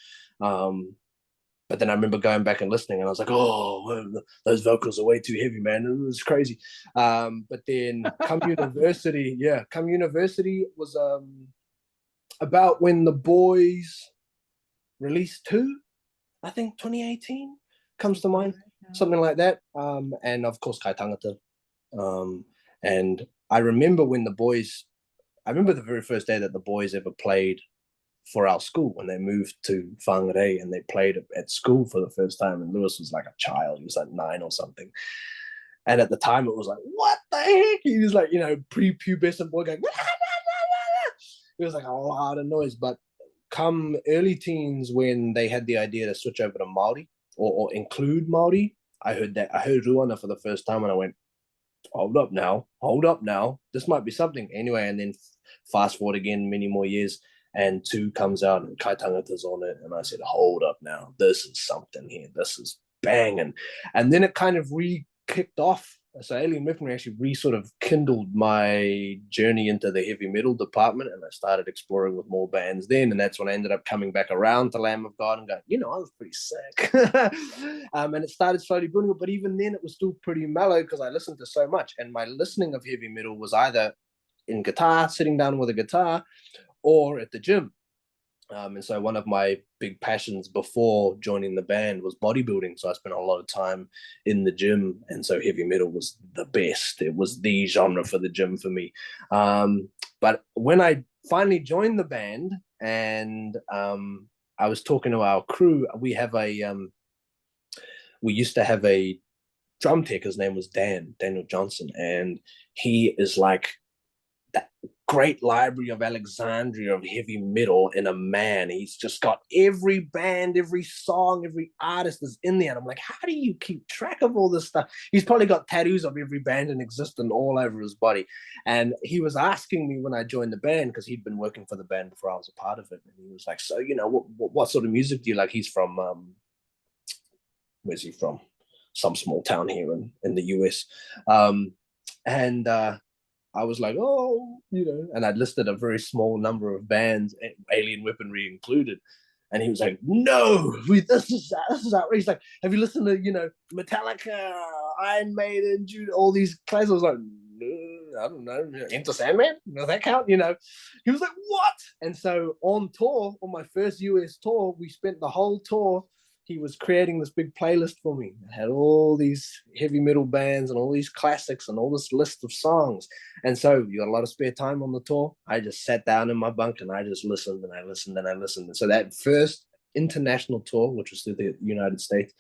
But then I remember going back and listening, and I was like, oh, those vocals are way too heavy, man. It was crazy. But then come university was about when the Boys released 2, I think 2018 comes to mind, something like that. And of course, Kai Tangata. And I remember I remember the very first day that the Boys ever played for our school, when they moved to Whangarei and they played at school for the first time. And Lewis was like a child. He was like 9 or something. And at the time it was like, what the heck? He was like, prepubescent boy going, it was like a lot of noise. But come early teens, when they had the idea to switch over to Māori or include Māori, I heard Ruana for the first time, and I went, hold up now, this might be something. Anyway, and then Fast forward again many more years, and 2 comes out and Kai Tangata's on it, and I said, hold up now, this is something here, this is banging. And then it kind of kicked off. So Alien Weaponry actually sort of kindled my journey into the heavy metal department, and I started exploring with more bands then, and that's when I ended up coming back around to Lamb of God and going, I was pretty sick. And it started slowly building up, but even then it was still pretty mellow because I listened to so much, and my listening of heavy metal was either in guitar, sitting down with a guitar, or at the gym. And so one of my big passions before joining the band was bodybuilding. So I spent a lot of time in the gym. And so heavy metal was the best. It was the genre for the gym for me. But when I finally joined the band and I was talking to our crew, we used to have a drum tech. His name was Daniel Johnson. And he is like that great library of Alexandria of heavy metal in a man. He's just got every band, every song, every artist is in there. And I'm like, how do you keep track of all this stuff? He's probably got tattoos of every band in existence all over his body. And he was asking me when I joined the band, because he'd been working for the band before I was a part of it. And he was like, so, what sort of music do you like? He's from, where's he from? Some small town here in the US. I was like, and I'd listed a very small number of bands, Alien Weaponry included. And he was like, no, this is outrageous. He's like, have you listened to, Metallica, Iron Maiden, Jude, all these classics? I was like, no, I don't know. Enter Sandman? Does that count? He was like, what? And so on my first US tour, we spent the whole tour. He was creating this big playlist for me. It had all these heavy metal bands and all these classics and all this list of songs. And so you got a lot of spare time on the tour. I just sat down in my bunk and I just listened and I listened and I listened. And so that first international tour, which was through the United States,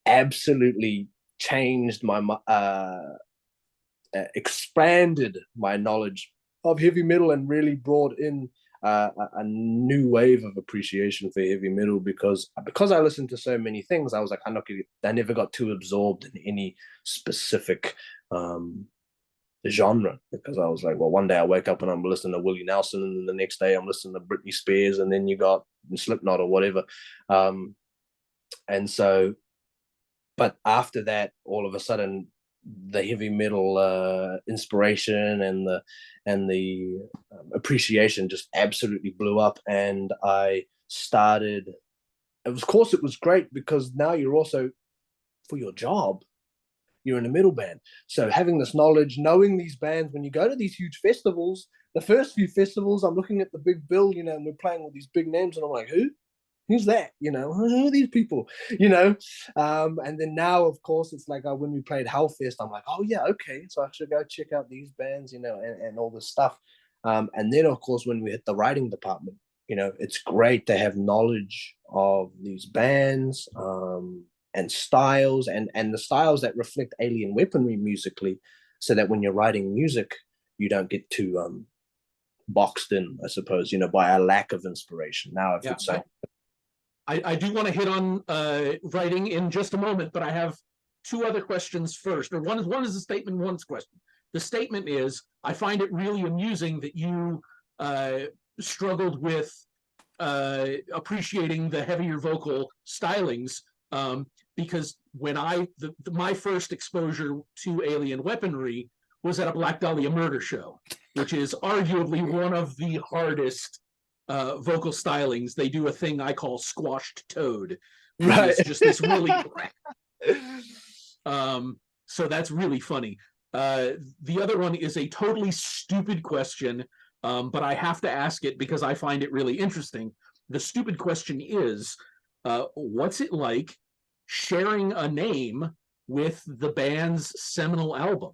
absolutely changed my, expanded my knowledge of heavy metal and really brought in a new wave of appreciation for heavy metal because I listened to so many things. I was like, I never got too absorbed in any specific genre, because I was like, well, one day I wake up and I'm listening to Willie Nelson, and then the next day I'm listening to Britney Spears, and then you got Slipknot or whatever. And so, but after that, all of a sudden, the heavy metal inspiration and the appreciation just absolutely blew up, and I started. Of course, it was great because now you're also, for your job, you're in a metal band. So having this knowledge, knowing these bands, when you go to these huge festivals, the first few festivals, I'm looking at the big bill, and we're playing with these big names, and I'm like, who's that? Who are these people? And then now, of course, it's like when we played Hellfest, I'm like, oh yeah, okay, so I should go check out these bands, and all this stuff. And then, of course, when we hit the writing department, it's great to have knowledge of these bands and styles and the styles that reflect Alien Weaponry musically, so that when you're writing music, you don't get too boxed in, I suppose, by a lack of inspiration. Now, if it's I do want to hit on writing in just a moment, but I have two other questions first. Or one is a statement, one's question. The statement is, I find it really amusing that you struggled with appreciating the heavier vocal stylings, because when my first exposure to Alien Weaponry was at a Black Dahlia murder show, which is arguably one of the hardest vocal stylings. They do a thing I call squashed toad, which is just this really so that's really funny. The other one is a totally stupid question, but I have to ask it because I find it really interesting. The stupid question is, what's it like sharing a name with the band's seminal album?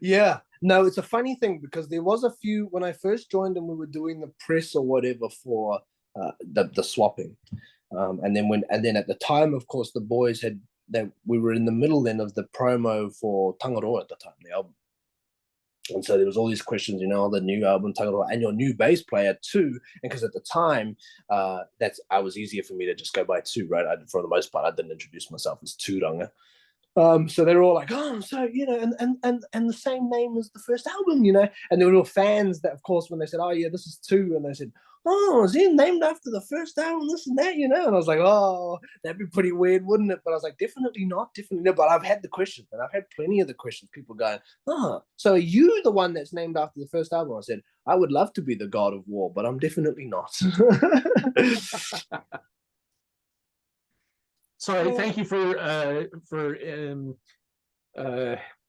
Yeah, no, it's a funny thing because there was a few when I first joined and we were doing the press or whatever for the swapping, and then at the time, of course, the boys we were in the middle then of the promo for Tangaroa at the time, the album, and so there was all these questions, the new album Tangaroa and your new bass player too, and because at the time I was easier for me to just go by Tū, right? For the most part, I didn't introduce myself as Tūranga. So they're all like, oh, so and the same name as the first album, and there were all fans that, of course, when they said, oh yeah, this is 2, and they said, oh, is he named after the first album, this and that, and I was like, oh, that'd be pretty weird, wouldn't it? But I was like, definitely not. But I've had the questions, and I've had plenty of the questions, people going, oh, so are you the one that's named after the first album? I said, I would love to be the god of war, but I'm definitely not. Sorry, thank you for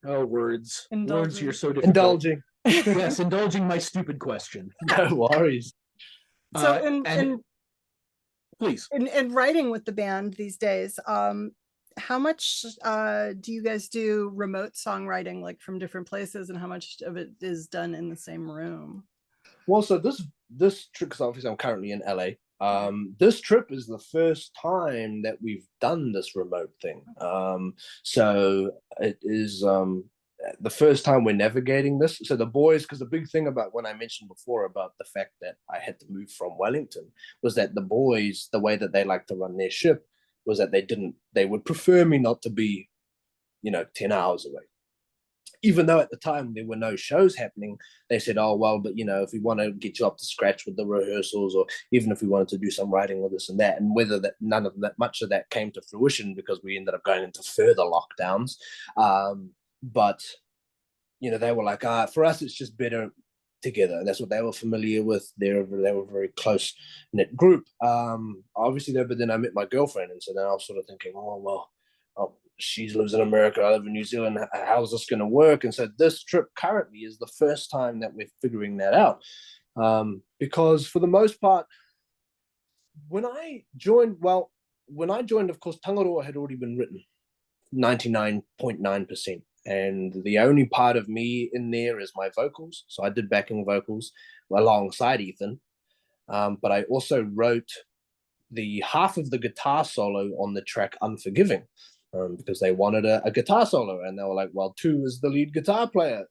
words. Words, you're so difficult. Indulging. Yes, indulging my stupid question. No worries. So please. in writing with the band these days, how much do you guys do remote songwriting, like from different places, and how much of it is done in the same room? Well, so this trip, because obviously I'm currently in LA. This trip is the first time that we've done this remote thing. So it is the first time we're navigating this. So the boys, because the big thing about when I mentioned before about the fact that I had to move from Wellington was that the boys, the way that they like to run their ship was that they would prefer me not to be, 10 hours away. Even though at the time there were no shows happening, they said, oh, well, but, if we want to get you up to scratch with the rehearsals, or even if we wanted to do some writing with this and that, and whether that none of that, much of that came to fruition because we ended up going into further lockdowns. But, they were like, for us, it's just better together. And that's what they were familiar with. They were a very close-knit group. Obviously, but then I met my girlfriend, and so then I was sort of thinking, oh, well, she lives in America, I live in New Zealand, how's this going to work? And so this trip currently is the first time that we're figuring that out. Because for the most part, when I joined, of course, Tangaroa had already been written, 99.9%. And the only part of me in there is my vocals. So I did backing vocals alongside Ethan. But I also wrote the half of the guitar solo on the track Unforgiving. Because they wanted a guitar solo, and they were like, well, 2 is the lead guitar player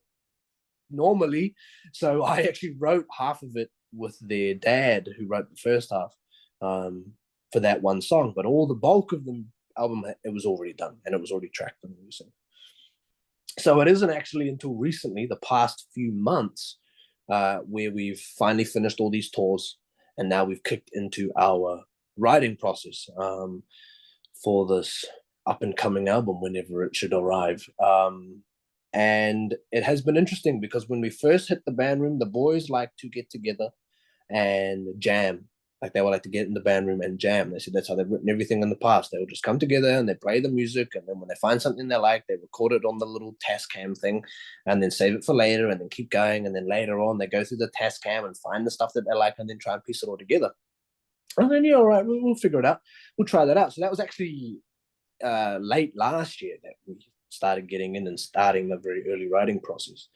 normally. So I actually wrote half of it with their dad, who wrote the first half for that one song. But all the bulk of the album, it was already done, and it was already tracked and everything. So it isn't actually until recently, the past few months, where we've finally finished all these tours, and now we've kicked into our writing process for this up-and-coming album whenever it should arrive. And it has been interesting because when we first hit the band room, the boys like to get together and jam. Like, they would like to get in the band room and jam. They said that's how they've written everything in the past. They would just come together and they play the music, and then when they find something they like, they record it on the little Tascam thing and then save it for later, and then keep going. And then later on, they go through the Tascam and find the stuff that they like and then try and piece it all together. And then, yeah, all right, we'll figure it out. We'll try that out. So that was actually late last year that we started getting in and starting the very early writing process.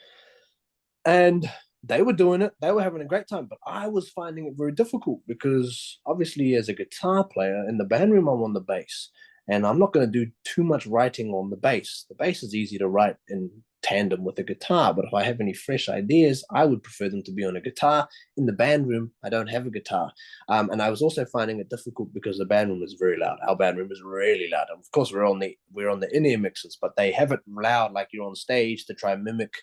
And they were doing it, they were having a great time, but I was finding it very difficult because obviously as a guitar player in the band room, I'm on the bass, and I'm not going to do too much writing on the bass. The bass is easy to write in tandem with the guitar, but if I have any fresh ideas, I would prefer them to be on a guitar. In the band room, I don't have a guitar. And I was also finding it difficult because the band room is very loud. Our band room is really loud. And of course, we're on the in-ear mixes, but they have it loud like you're on stage to try and mimic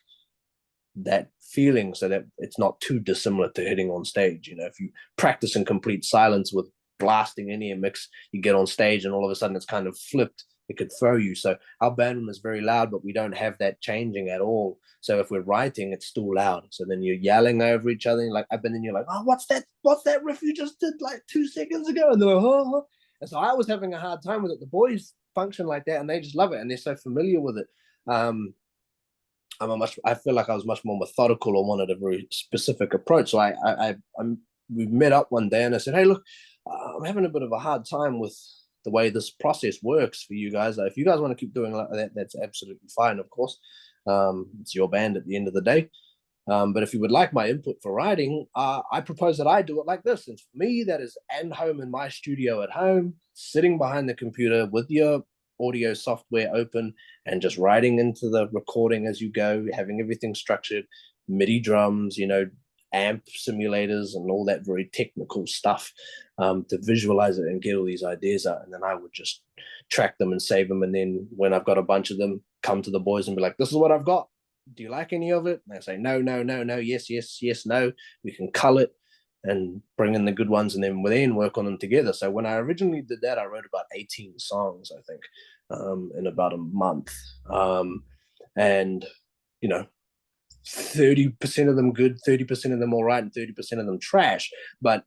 that feeling so that it's not too dissimilar to hitting on stage. If you practice in complete silence with blasting in-ear mix, you get on stage and all of a sudden it's kind of flipped. It could throw you. So our band room is very loud, but we don't have that changing at all. So if we're writing, it's still loud. So then you're yelling over each other, then you're like, oh, what's that riff you just did like 2 seconds ago? And they're like, oh. And so I was having a hard time with it. The boys function like that, and they just love it, and they're so familiar with it. I feel like I was much more methodical or wanted a very specific approach. So we met up one day, and I said, hey, look, I'm having a bit of a hard time with the way this process works for you guys. If you guys want to keep doing like that, that's absolutely fine, of course. It's your band at the end of the day. But if you would like my input for writing, I propose that I do it like this. And for me, that is at home in my studio at home, sitting behind the computer with your audio software open and just writing into the recording as you go, having everything structured, MIDI drums, amp simulators and all that very technical stuff to visualize it and get all these ideas out. And then I would just track them and save them. And then when I've got a bunch of them, come to the boys and be like, this is what I've got. Do you like any of it? And they say, no, no, no, no, yes, yes, yes, no. We can cull it and bring in the good ones, and then work on them together. So when I originally did that, I wrote about 18 songs, I think, in about a month. And, 30% of them good, 30% of them all right, and 30% of them trash. But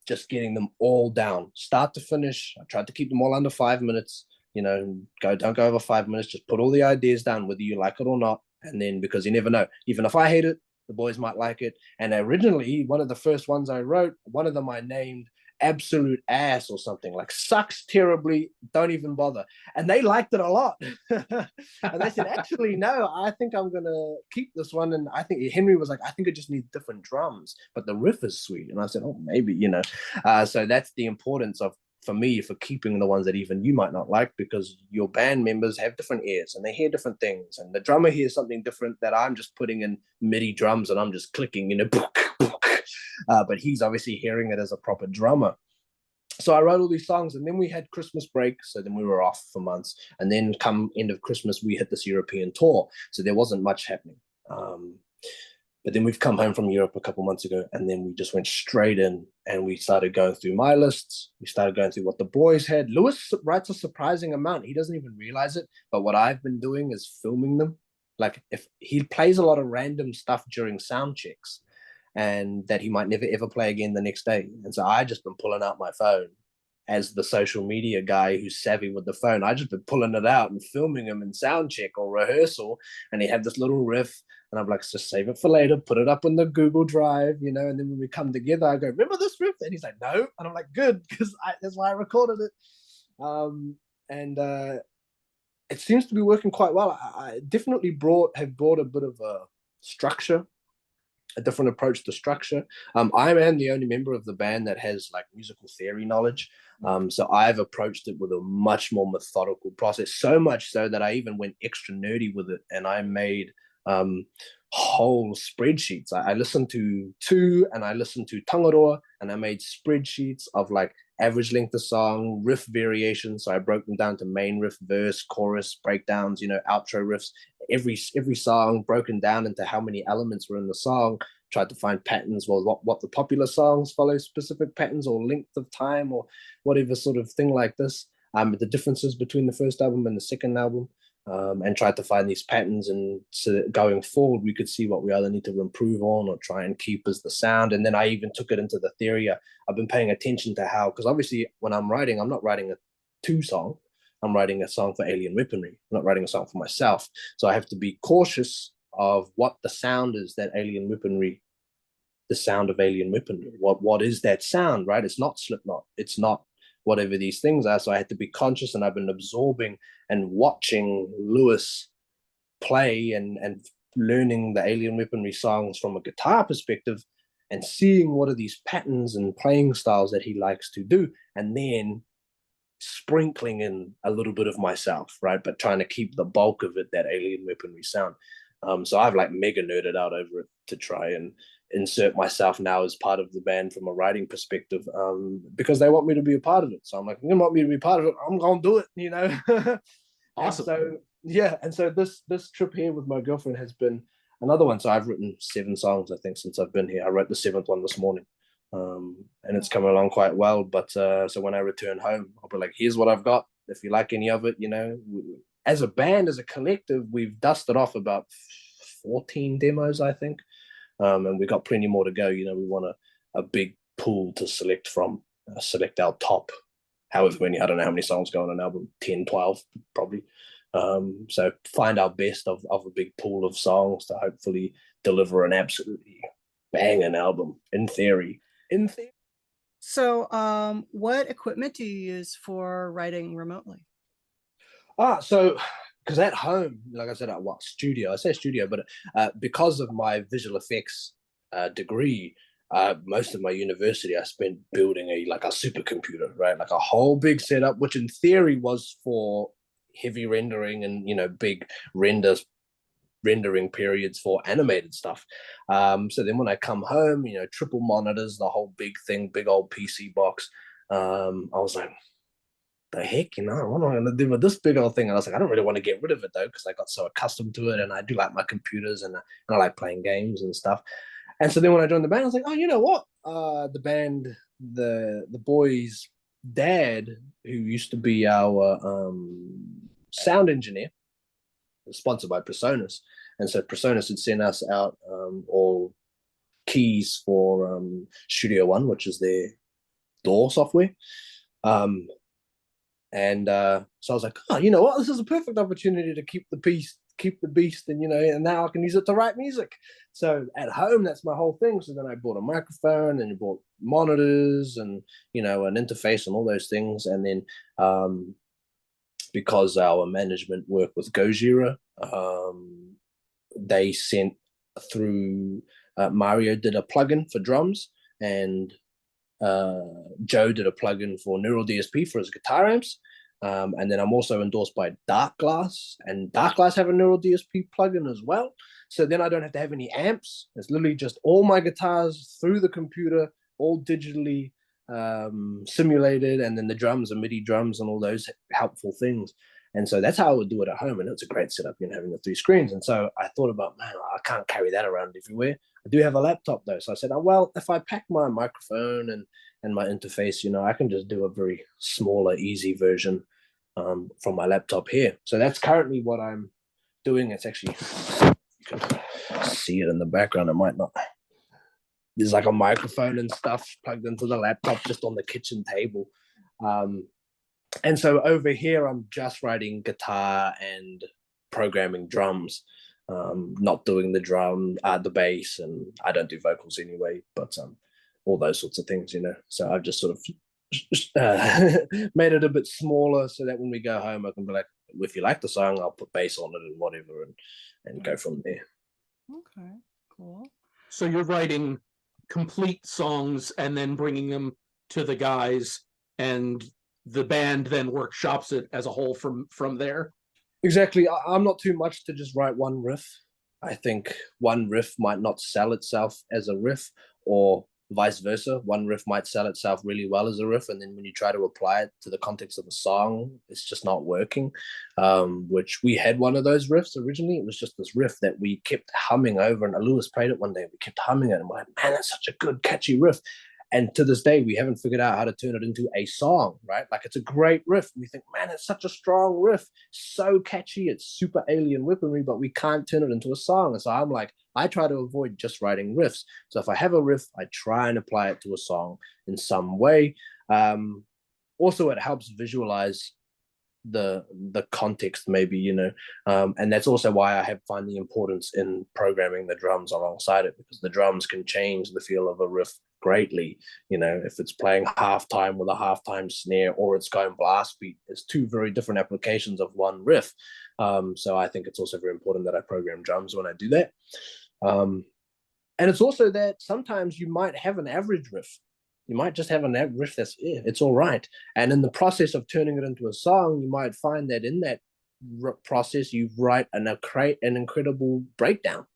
just getting them all down, start to finish. I tried to keep them all under 5 minutes. Don't go over 5 minutes. Just put all the ideas down, whether you like it or not. And then, because you never know, even if I hate it, the boys might like it. And originally, one of the first ones I wrote, one of them I named Absolute Ass or something, like sucks terribly, don't even bother. And they liked it a lot. And they said, actually, no, I think I'm going to keep this one. And I think Henry was like, I think it just needs different drums, but the riff is sweet. And I said, oh, maybe, so that's the importance of, for me, for keeping the ones that even you might not like, because your band members have different ears and they hear different things. And the drummer hears something different that I'm just putting in MIDI drums and I'm just clicking, but he's obviously hearing it as a proper drummer. So I wrote all these songs, and then we had Christmas break. So then we were off for months. And then come end of Christmas, we hit this European tour. So there wasn't much happening. But then we've come home from Europe a couple months ago, and then we just went straight in and we started going through my lists. We started going through what the boys had. Lewis writes a surprising amount. He doesn't even realize it. But what I've been doing is filming them. Like, if he plays a lot of random stuff during sound checks, and that he might never ever play again the next day. And so I just been pulling out my phone as the social media guy who's savvy with the phone. I just been pulling it out and filming him in sound check or rehearsal. And he had this little riff, and I'm like, just save it for later, put it up in the Google Drive, And then when we come together, I go, remember this riff? And he's like, no. And I'm like, good, because that's why I recorded it. It seems to be working quite well. I definitely have brought a bit of a structure, a different approach to structure. I am the only member of the band that has like musical theory knowledge. So I've approached it with a much more methodical process, so much so that I even went extra nerdy with it, and I made whole spreadsheets. I listened to two, and I listened to Tangaroa, and I made spreadsheets of like average length of song, riff variations. So I broke them down to main riff, verse, chorus, breakdowns, outro riffs. Every song broken down into how many elements were in the song. Tried to find patterns, well, what the popular songs follow specific patterns or length of time or whatever sort of thing like this. The differences between the first album and the second album. And tried to find these patterns, and so going forward we could see what we either need to improve on or try and keep as the sound. And then I even took it into the theory. I've been paying attention to how, because obviously when I'm writing, I'm not writing a 2-song, I'm writing a song for Alien Weaponry, I'm not writing a song for myself. So I have to be cautious of what the sound is that Alien Weaponry, the sound of Alien Weaponry, what is that sound, right? It's not Slipknot, it's not whatever these things are. So I had to be conscious, and I've been absorbing and watching Lewis play and learning the Alien Weaponry songs from a guitar perspective, and seeing what are these patterns and playing styles that he likes to do, and then sprinkling in a little bit of myself, right? But trying to keep the bulk of it, that Alien Weaponry sound. So I've like mega nerded out over it to try and insert myself now as part of the band from a writing perspective, because they want me to be a part of it. So I'm like, you want me to be part of it, I'm gonna do it, Awesome. So yeah, and so this trip here with my girlfriend has been another one. So I've written 7 songs, I think, since I've been here. I wrote the 7th one this morning, and it's coming along quite well. But so when I return home, I'll be like, here's what I've got, if you like any of it. As a band, as a collective, we've dusted off about 14 demos, I think. And we got plenty more to go. We want a big pool to select from, select our top, however many, I don't know how many songs go on an album, 10, 12 probably. So find our best of a big pool of songs to hopefully deliver an absolutely banging album, in theory. So what equipment do you use for writing remotely? So because at home, like I said, studio, I say studio, but because of my visual effects degree, most of my university I spent building a supercomputer, right? Like a whole big setup, which in theory was for heavy rendering and big rendering periods for animated stuff. So then when I come home, triple monitors, the whole big thing, big old PC box. I was like, the heck, what am I going to do with this big old thing? And I was like, I don't really want to get rid of it though, because I got so accustomed to it, and I do like my computers, and I like playing games and stuff. And so then when I joined the band, I was like, oh, you know what? The band, the boys' dad, who used to be our sound engineer, sponsored by Presonus. And so Presonus had sent us out all keys for Studio One, which is their DAW software. And so I was like, oh, you know what? This is a perfect opportunity to keep the beast, and and now I can use it to write music. So at home, that's my whole thing. So then I bought a microphone, and I bought monitors, and an interface, and all those things. And then because our management work with Gojira, they sent through Mario did a plugin for drums, and Joe did a plugin for Neural DSP for his guitar amps. And then I'm also endorsed by Dark Glass, and Dark Glass have a Neural DSP plugin as well. So then I don't have to have any amps. It's literally just all my guitars through the computer, all digitally simulated, and then the drums are MIDI drums and all those helpful things. And so that's how I would do it at home. And it's a great setup, having the 3 screens. And so I thought about, man, I can't carry that around everywhere. I do have a laptop though. So I said, oh, well, if I pack my microphone and my interface, I can just do a very smaller, easy version from my laptop here. So that's currently what I'm doing. It's actually, you can see it in the background. It might not. There's like a microphone and stuff plugged into the laptop just on the kitchen table. And so over here, I'm just writing guitar and programming drums, not doing the bass, and I don't do vocals anyway, but all those sorts of things, So I've just sort of made it a bit smaller so that when we go home, I can be like, if you like the song, I'll put bass on it and whatever, and go from there. Okay, cool. So you're writing complete songs and then bringing them to the guys, and the band then workshops it as a whole from there? Exactly. I'm not too much to just write one riff. I think one riff might not sell itself as a riff, or vice versa. One riff might sell itself really well as a riff, and then when you try to apply it to the context of a song, it's just not working. Which we had one of those riffs originally. It was just this riff that we kept humming over, and Lewis played it one day. We kept humming it, and we're like, man, that's such a good, catchy riff. And to this day, we haven't figured out how to turn it into a song, right? Like, it's a great riff. We think, man, it's such a strong riff, so catchy, it's super alien weaponry, but we can't turn it into a song. And so I'm like, I try to avoid just writing riffs. So if I have a riff, I try and apply it to a song in some way. Also, it helps visualize the context, maybe, and that's also why I find the importance in programming the drums alongside it, because the drums can change the feel of a riff greatly. If it's playing halftime with a halftime snare, or it's going blast beat, it's 2 very different applications of one riff. So I think it's also very important that I program drums when I do that. And it's also that sometimes you might have an average riff. You might just have a riff that's, it's all right. And in the process of turning it into a song, you might find that in that process, you write an incredible breakdown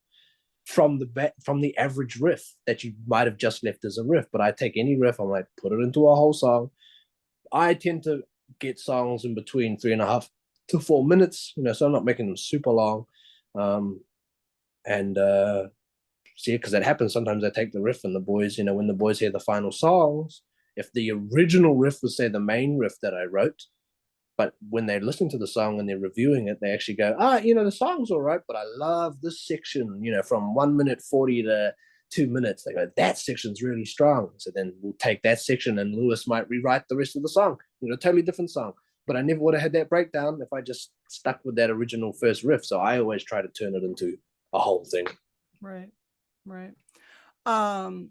from the average riff that you might have just left as a riff. But I take any riff, I might put it into a whole song. I tend to get songs in between 3.5 to 4 minutes, so I'm not making them super long. Because that happens sometimes. I take the riff, and the boys, when the boys hear the final songs, if the original riff was, say, the main riff that I wrote, but when they're listening to the song and they're reviewing it, they actually go, the song's all right, but I love this section, from 1 minute 40 to 2 minutes. They go, that section's really strong. So then we'll take that section, and Lewis might rewrite the rest of the song, totally different song. But I never would have had that breakdown if I just stuck with that original first riff. So I always try to turn it into a whole thing. Right. I'm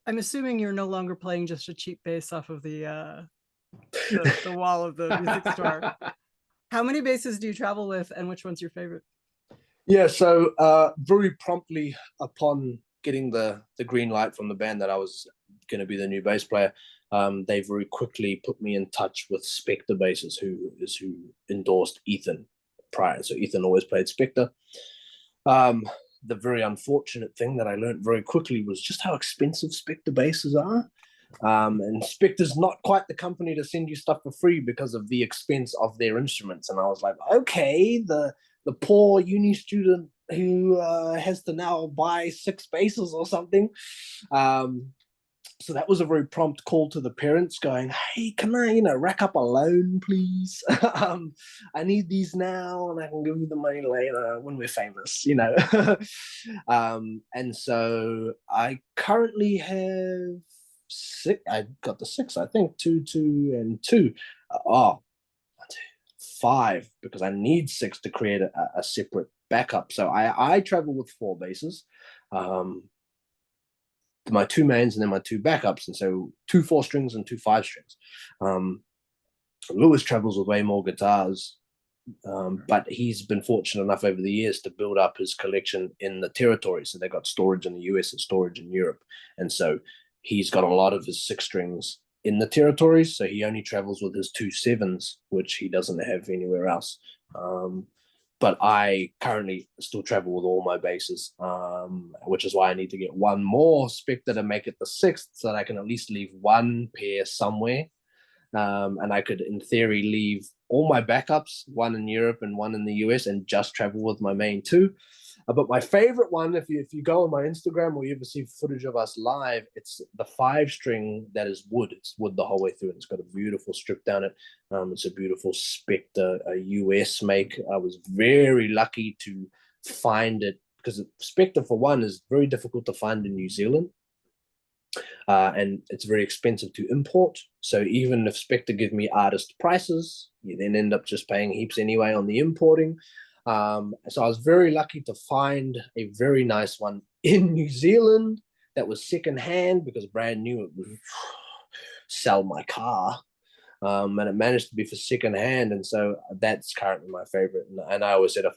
assuming you're no longer playing just a cheap bass off of the wall of the music store. How many basses do you travel with, and which one's your favorite? Yeah, so very promptly upon getting the green light from the band that I was going to be the new bass player, they very quickly put me in touch with Spectre basses, who endorsed Ethan prior. So Ethan always played Spectre. The very unfortunate thing that I learned very quickly was just how expensive Spectre basses are. And Spectre's not quite the company to send you stuff for free because of the expense of their instruments. And I was like, okay, the poor uni student who has to now buy 6 basses or something. So that was a very prompt call to the parents going, hey, can I, rack up a loan, please? I need these now and I can give you the money later when we're famous, And so I currently have 6. I got the 6, I think, 2, 2, and 2. 5, because I need 6 to create a separate backup. So I travel with 4 basses. My 2 mains and then my 2 backups, and so 2 4 strings and 2 5 strings. Lewis travels with way more guitars, but he's been fortunate enough over the years to build up his collection in the territory. So they got storage in the US and storage in Europe, and so he's got a lot of his 6 strings in the territories. So he only travels with his 2 7s, which he doesn't have anywhere else. But I currently still travel with all my basses, which is why I need to get 1 more Spectre to make it the 6th, so that I can at least leave 1 pair somewhere. And I could, in theory, leave all my backups, 1 in Europe and 1 in the US, and just travel with my main 2. But my favorite one, if you go on my Instagram or you ever see footage of us live, it's the 5 string that is wood. It's wood the whole way through, and it's got a beautiful strip down it. It's a beautiful Spectre, a US make. I was very lucky to find it, because Spectre, for one, is very difficult to find in New Zealand. And it's very expensive to import. So even if Spectre give me artist prices, you then end up just paying heaps anyway on the importing. So I was very lucky to find a very nice one in New Zealand that was secondhand, because brand new it would sell my car. And it managed to be for secondhand, and so that's currently my favorite. And I always said, if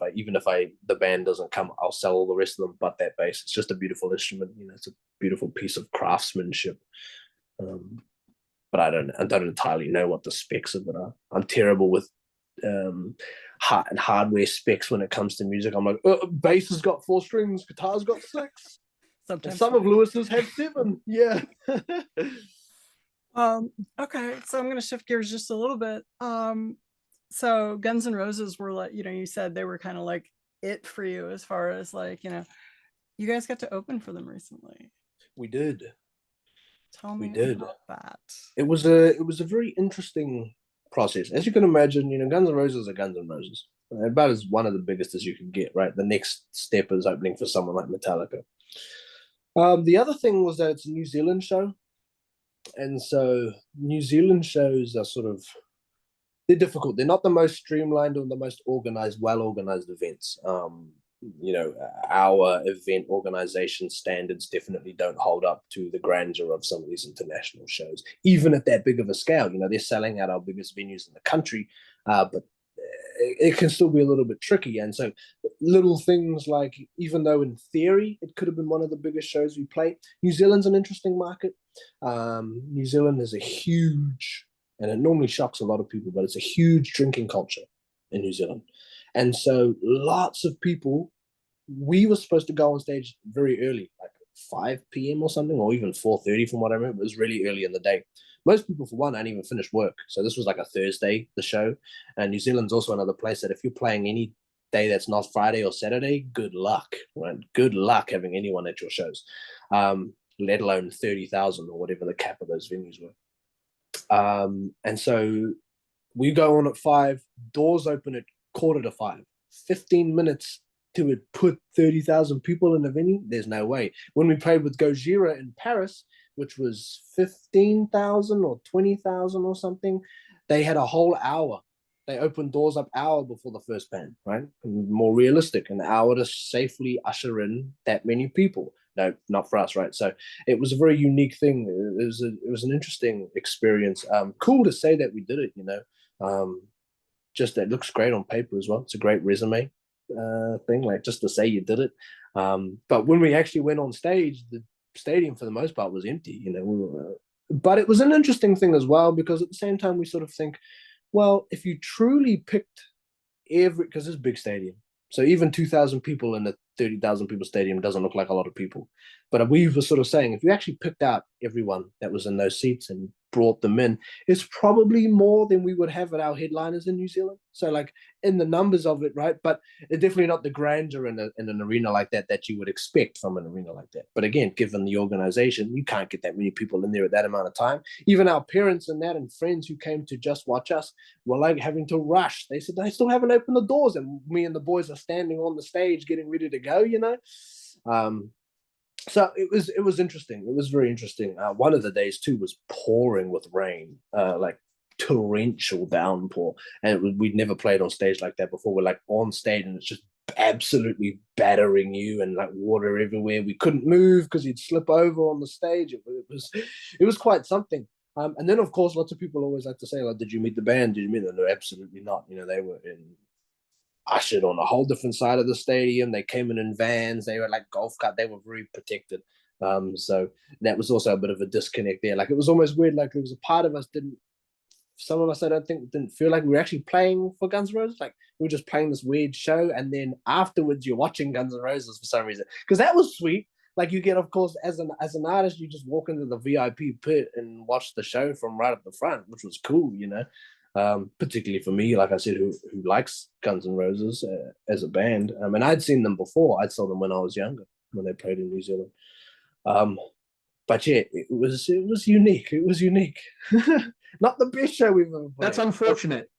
the band doesn't come, I'll sell all the rest of them, but that bass. It's just a beautiful instrument. It's a beautiful piece of craftsmanship. But I don't entirely know what the specs of it are. I'm terrible with hardware specs when it comes to music. I'm like, bass has got 4 strings, guitar's got 6. Sometimes some of Lewis's have 7. Yeah. Okay, so I'm going to shift gears just a little bit. So Guns N' Roses were like, you said they were kind of like it for you, as far as like, you guys got to open for them recently. We did. Tell me about that. It was a very interesting process. As you can imagine, Guns N' Roses are Guns N' Roses. About as one of the biggest as you can get, right? The next step is opening for someone like Metallica. The other thing was that it's a New Zealand show. And so New Zealand shows are they're difficult. They're not the most streamlined or the most organized, well-organized events. Our event organization standards definitely don't hold up to the grandeur of some of these international shows, even at that big of a scale. They're selling out our biggest venues in the country, but it can still be a little bit tricky. And so little things like, even though in theory it could have been one of the biggest shows we played, New Zealand's an interesting market. New Zealand is a huge, and it normally shocks a lot of people, but it's a huge drinking culture in New Zealand. And so lots of people, we were supposed to go on stage very early, like 5 p.m. or something, or even 4:30 from what I remember. It was really early in the day. Most people, for one, don't even finish work. So this was like a Thursday, the show. And New Zealand's also another place that if you're playing any day that's not Friday or Saturday, good luck, right? Good luck having anyone at your shows, let alone 30,000 or whatever the cap of those venues were. And so we go on at 5, doors open at 4:45, 15 minutes to put 30,000 people in the venue. There's no way. When we played with Gojira in Paris, which was 15,000 or 20,000 or something, they had a whole hour. They opened doors up hour before the first band, right? More realistic, an hour to safely usher in that many people. No, not for us, right? So it was a very unique thing. It was an interesting experience. Cool to say that we did it, just that looks great on paper as well. It's a great resume thing, like just to say you did it. But when we actually went on stage, the stadium for the most part was empty. But it was an interesting thing as well, because at the same time we sort of think, well, if you truly picked because it's a big stadium, so even 2,000 people in a 30,000 people stadium doesn't look like a lot of people. But we were sort of saying, if you actually picked out everyone that was in those seats and brought them in, it's probably more than we would have at our headliners in New Zealand. So like in the numbers of it, right? But it's definitely not the grandeur in an arena like that you would expect from an arena like that. But again, given the organization, you can't get that many people in there at that amount of time. Even our parents and that and friends who came to just watch us were like having to rush. They said they still haven't opened the doors, and me and the boys are standing on the stage getting ready to go, you know. So it was interesting. It was very interesting. One of the days too was pouring with rain, like torrential downpour, and we'd never played on stage like that before. We're like on stage and it's just absolutely battering you, and like water everywhere. We couldn't move because you'd slip over on the stage. It was quite something. And then of course lots of people always like to say, like, did you meet the band? Did you meet them? No, absolutely not. You know, they were ushered on a whole different side of the stadium. They came in vans. They were like golf cart. They were very protected. So that was also a bit of a disconnect there. Like it was almost weird. Like there was a part of us some of us I don't think didn't feel like we were actually playing for Guns N' Roses. Like we were just playing this weird show, and then afterwards you're watching Guns N' Roses for some reason, because that was sweet. Like you get, of course, as an artist, you just walk into the VIP pit and watch the show from right at the front, which was cool, you know. Particularly for me, like I said, who likes Guns N' Roses as a band. And I'd seen them before. I saw them when I was younger, when they played in New Zealand. But yeah, it was unique. It was unique. Not the best show we've ever played. That's unfortunate.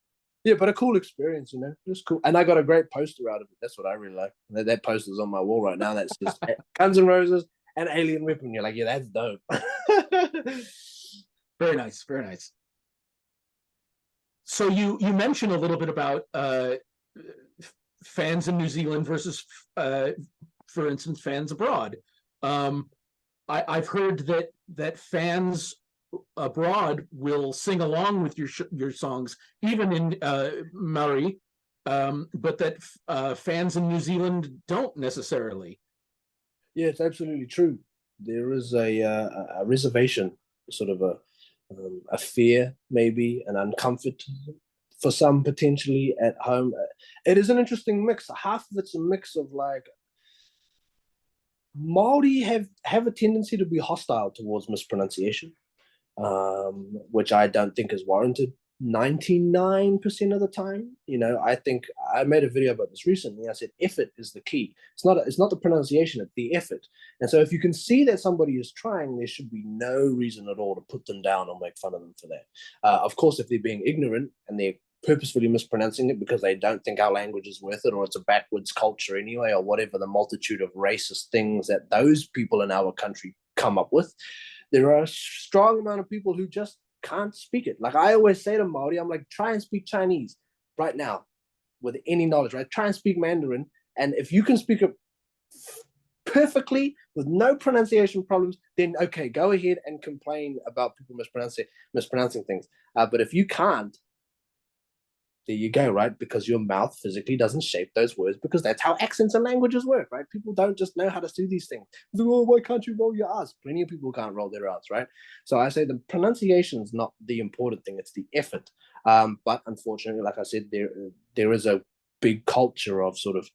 Yeah, but a cool experience, you know. It was cool. And I got a great poster out of it. That's what I really like. That poster's on my wall right now. That says Guns N' Roses and Alien Weapon. You're like, yeah, that's dope. Very nice. Very nice. So you mentioned a little bit about fans in New Zealand versus, for instance, fans abroad. I've heard that fans abroad will sing along with your songs, even in Māori, but that fans in New Zealand don't necessarily. Yeah, it's absolutely true. There is a reservation, sort of a fear, maybe an uncomfort for some potentially at home. It is an interesting mix. Half of it's a mix of like Māori have a tendency to be hostile towards mispronunciation, which I don't think is warranted 99% of the time. You know, I think I made a video about this recently. I said effort is the key. It's not the pronunciation, it's the effort. And so if you can see that somebody is trying, there should be no reason at all to put them down or make fun of them for that. Of course, if they're being ignorant and they're purposefully mispronouncing it because they don't think our language is worth it, or it's a backwards culture anyway, or whatever the multitude of racist things that those people in our country come up with, there are a strong amount of people who just can't speak it. Like I always say to Māori, I'm like, try and speak Chinese right now with any knowledge, right? Try and speak Mandarin. And if you can speak it perfectly with no pronunciation problems, then okay, go ahead and complain about people mispronouncing things. But if you can't, there you go, right? Because your mouth physically doesn't shape those words, because that's how accents and languages work, right? People don't just know how to do these things. Oh, why can't you roll your R's? Plenty of people can't roll their R's, right? So I say the pronunciation is not the important thing, it's the effort. But unfortunately, like I said, there is a big culture of sort of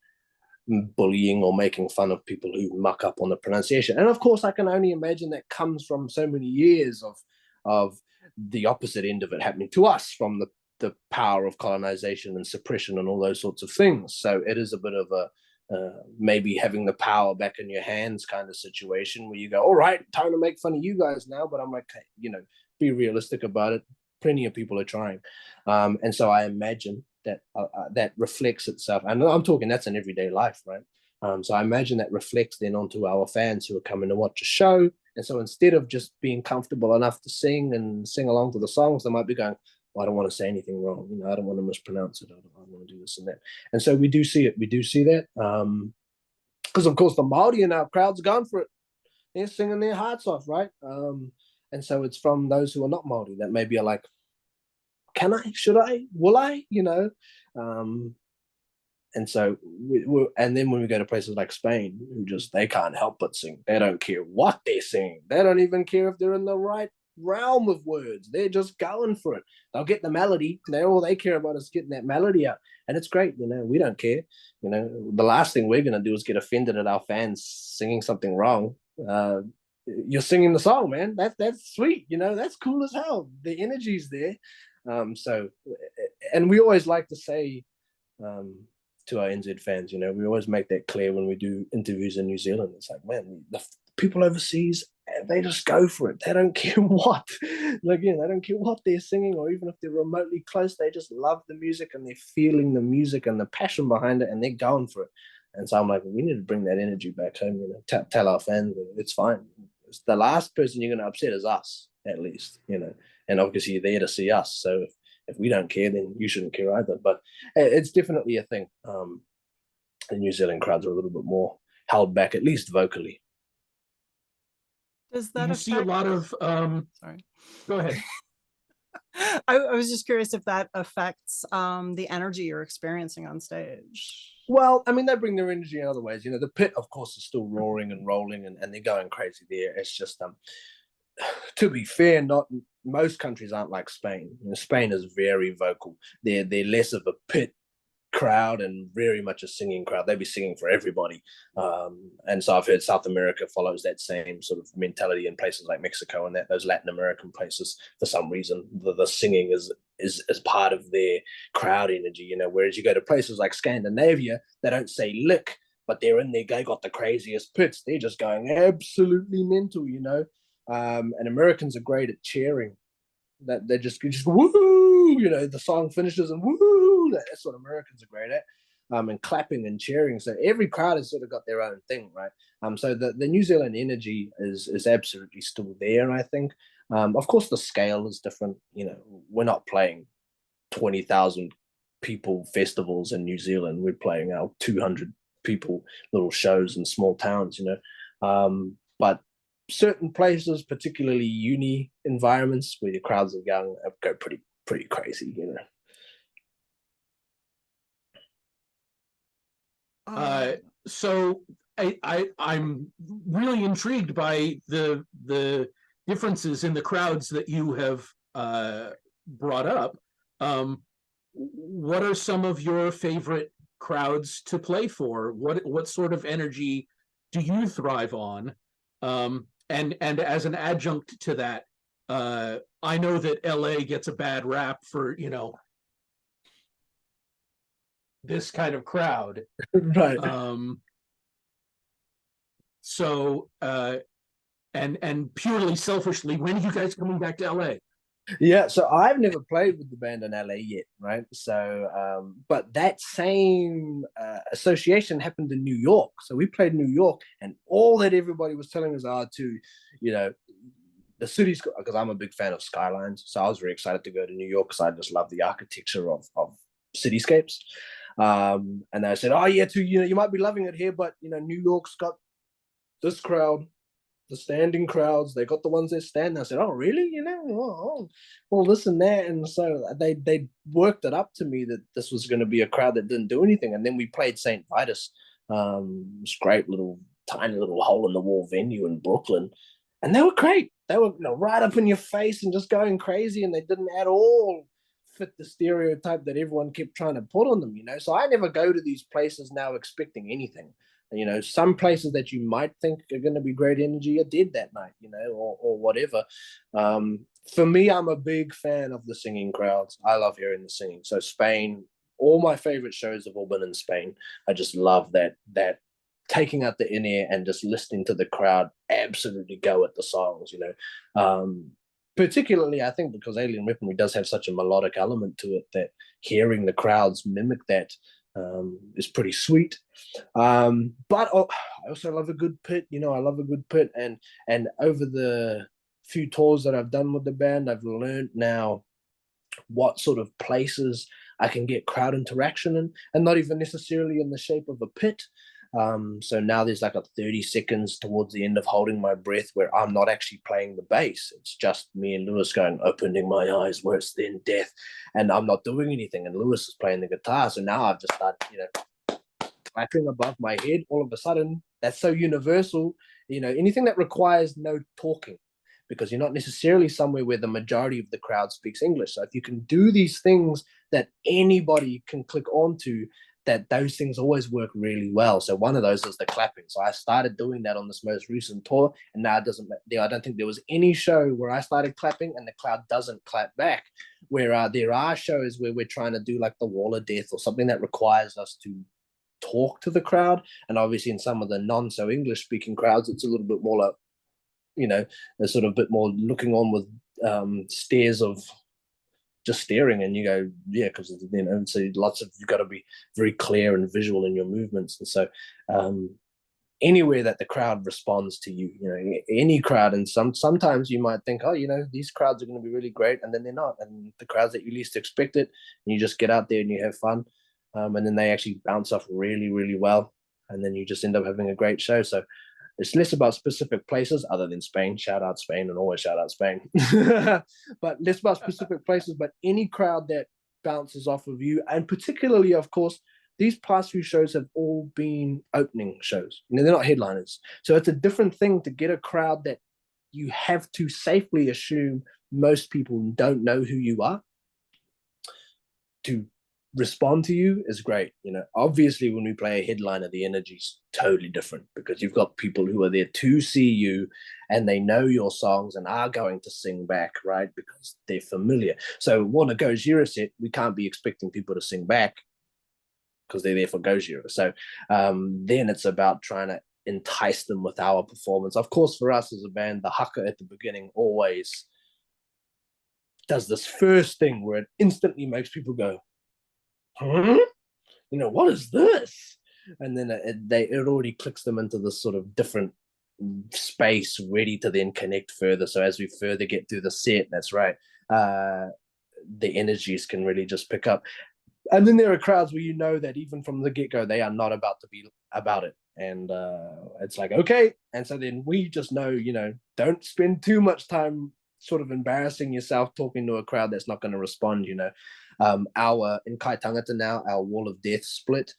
bullying or making fun of people who muck up on the pronunciation. And of course, I can only imagine that comes from so many years of the opposite end of it happening to us, from the power of colonization and suppression and all those sorts of things. So it is a bit of a maybe having the power back in your hands kind of situation where you go, all right, time to make fun of you guys now. But I'm like, hey, you know, be realistic about it. Plenty of people are trying. And so I imagine that that reflects itself. And I'm talking that's in everyday life, right? So I imagine that reflects then onto our fans who are coming to watch a show. And so instead of just being comfortable enough to sing along to the songs, they might be going, well, I don't want to say anything wrong. You know, I don't want to mispronounce it. I want to do this and that. And so we do see it. We do see that. Because, of course, the Māori in our crowd's gone for it. They're singing their hearts off, right? And so it's from those who are not Māori that maybe are like, can I? Should I? Will I? You know? And so, and then when we go to places like Spain, they can't help but sing. They don't care what they're singing. They don't even care if they're in the right realm of words. They're just going for it. They'll get the melody. All they care about is getting that melody out. And it's great, we don't care. The last thing we're going to do is get offended at our fans singing something wrong. You're singing the song, man. That's sweet. That's cool as hell. The energy's there. And we always like to say to our NZ fans, we always make that clear when we do interviews in New Zealand. It's like, man, the people overseas, they just go for it. They don't care what. They don't care what they're singing, or even if they're remotely close, they just love the music and they're feeling the music and the passion behind it, and they're going for it. And so I'm like, we need to bring that energy back home. Tell our fans it's fine. It's the last person you're going to upset is us, at least. And obviously you're there to see us. So if we don't care, then you shouldn't care either. But it's definitely a thing. The New Zealand crowds are a little bit more held back, at least vocally. Does that you see a lot of sorry, go ahead. I was just curious if that affects the energy you're experiencing on stage. Well, I mean, they bring their energy in other ways. The pit, of course, is still roaring and rolling, and they're going crazy there. It's just, to be fair, not most countries aren't like Spain. Spain is very vocal. They're less of a pit crowd and very much a singing crowd. They'd be singing for everybody. And so I've heard South America follows that same sort of mentality in places like Mexico and those Latin American places. For some reason, the singing is part of their crowd energy, whereas you go to places like Scandinavia, they don't say lick, but they're in there, they got the craziest pits. They're just going absolutely mental, and Americans are great at cheering. That they just woo, the song finishes and woo. That's what Americans are great at. And clapping and cheering. So every crowd has sort of got their own thing, right? So the New Zealand energy is absolutely still there, I think. Of course, the scale is different. We're not playing 20,000 people festivals in New Zealand. We're playing our 200 people little shows in small towns, but certain places, particularly uni environments where your crowds are young, go pretty crazy, So I'm really intrigued by the differences in the crowds that you have brought up. What are some of your favorite crowds to play for? What sort of energy do you thrive on? And as an adjunct to that, I know that LA gets a bad rap for, this kind of crowd. Right. So and purely selfishly, when are you guys coming back to LA? Yeah, so I've never played with the band in LA yet, right? So, but that same association happened in New York. So we played New York, and all that everybody was telling us are the city's, because I'm a big fan of skylines. So I was very excited to go to New York because I just love the architecture of cityscapes. And they said, oh yeah, too, you might be loving it here, but New York's got this crowd. The standing crowds, they got the ones that stand. I said, oh, really? Well, this and that. And so they worked it up to me that this was going to be a crowd that didn't do anything. And then we played St. Vitus, this great tiny little hole in the wall venue in Brooklyn. And they were great. They were right up in your face and just going crazy. And they didn't at all fit the stereotype that everyone kept trying to put on them, So I never go to these places now expecting anything. Some places that you might think are going to be great energy are dead that night, or whatever. For me, I'm a big fan of the singing crowds. I love hearing the singing. So Spain, all my favorite shows have all been in Spain. I just love that taking out the in-ear and just listening to the crowd absolutely go at the songs, particularly, I think, because Alien Weaponry does have such a melodic element to it that hearing the crowds mimic that is pretty sweet. But I also love a good pit. I love a good pit. And over the few tours that I've done with the band, I've learned now what sort of places I can get crowd interaction in, and not even necessarily in the shape of a pit. So now there's like a 30 seconds towards the end of holding my breath where I'm not actually playing the bass. It's just me and Lewis going, opening my eyes, worse than death. And I'm not doing anything. And Lewis is playing the guitar. So now I've just started, clapping above my head. All of a sudden, that's so universal. Anything that requires no talking because you're not necessarily somewhere where the majority of the crowd speaks English. So if you can do these things that anybody can click onto, that those things always work really well. So one of those is the clapping. So I started doing that on this most recent tour, and now it doesn't. I don't think there was any show where I started clapping and the crowd doesn't clap back. Where there are shows where we're trying to do like the wall of death or something that requires us to talk to the crowd, and obviously in some of the non so English speaking crowds, it's a little bit more like, they're sort of a bit more looking on with stares of just staring, and you go, yeah, because so you've got to be very clear and visual in your movements. And so anywhere that the crowd responds to you, any crowd, and sometimes you might think, oh, these crowds are going to be really great, and then they're not, and the crowds that you least expect it, and you just get out there and you have fun, and then they actually bounce off really, really well, and then you just end up having a great show. So it's less about specific places other than Spain. Shout out Spain, and always shout out Spain. But less about specific places, but any crowd that bounces off of you. And particularly, of course, these past few shows have all been opening shows. They're not headliners. So it's a different thing to get a crowd that you have to safely assume most people don't know who you are to respond to you is great. Obviously when we play a headliner, the energy's totally different because you've got people who are there to see you and they know your songs and are going to sing back, right? Because they're familiar. So when a Gojira set, we can't be expecting people to sing back because they're there for Gojira. So then it's about trying to entice them with our performance. Of course, for us as a band, the haka at the beginning always does this first thing where it instantly makes people go, huh? What is this? And then it already clicks them into this sort of different space, ready to then connect further. So as we further get through the set, that's right, the energies can really just pick up. And then there are crowds where that even from the get-go, they are not about to be about it. And it's like, okay. And so then we just know, don't spend too much time sort of embarrassing yourself talking to a crowd that's not going to respond. Our in Kai Tangata now, our wall of death split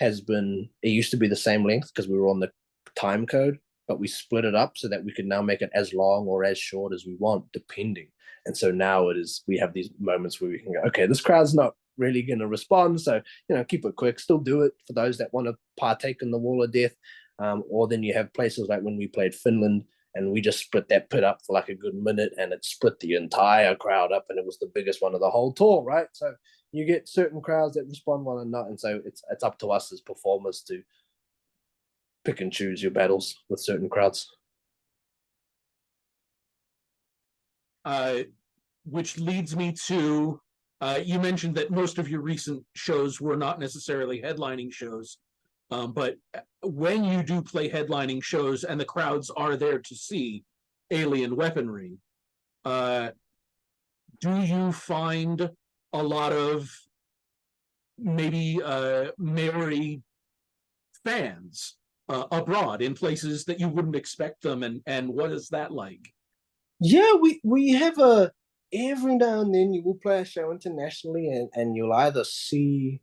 it used to be the same length because we were on the time code, but we split it up so that we could now make it as long or as short as we want, depending. And so now we have these moments where we can go, okay, this crowd's not really going to respond, so keep it quick, still do it for those that want to partake in the wall of death. Or then you have places like when we played Finland and we just split that pit up for like a good minute and it split the entire crowd up and it was the biggest one of the whole tour, right? So you get certain crowds that respond well and not, and so it's up to us as performers to pick and choose your battles with certain crowds. Which leads me to, you mentioned that most of your recent shows were not necessarily headlining shows. But when you do play headlining shows and the crowds are there to see alien weaponry, do you find a lot of maybe Māori fans abroad in places that you wouldn't expect them, and what is that like? Yeah, we have every now and then you will play a show internationally and you'll either see.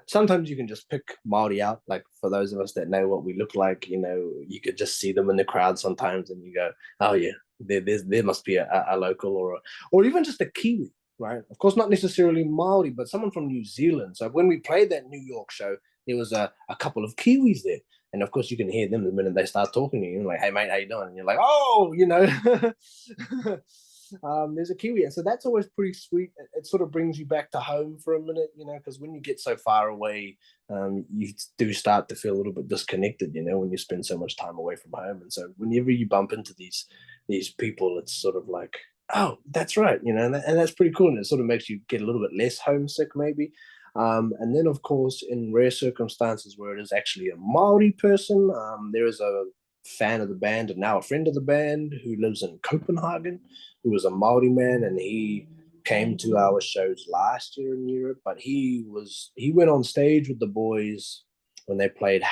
Sometimes you can just pick Māori out, like for those of us that know what we look like, you could just see them in the crowd sometimes and you go, oh yeah, there must be a local or even just a Kiwi, right? Of course, not necessarily Māori, but someone from New Zealand. So when we played that New York show, there was a couple of Kiwis there. And of course, you can hear them the minute they start talking to you. Like, hey, mate, how you doing? And you're like, oh, there's a Kiwi. And so that's always pretty sweet. It sort of brings you back to home for a minute, because when you get so far away, you do start to feel a little bit disconnected, when you spend so much time away from home. And so whenever you bump into these people, it's sort of like, oh, that's right, and that's pretty cool. And it sort of makes you get a little bit less homesick, maybe. And then, of course, in rare circumstances where it is actually a Māori person, there is a fan of the band and now a friend of the band who lives in Copenhagen, who was a Māori man, and he came to our shows last year in Europe, but he went on stage with the boys when they played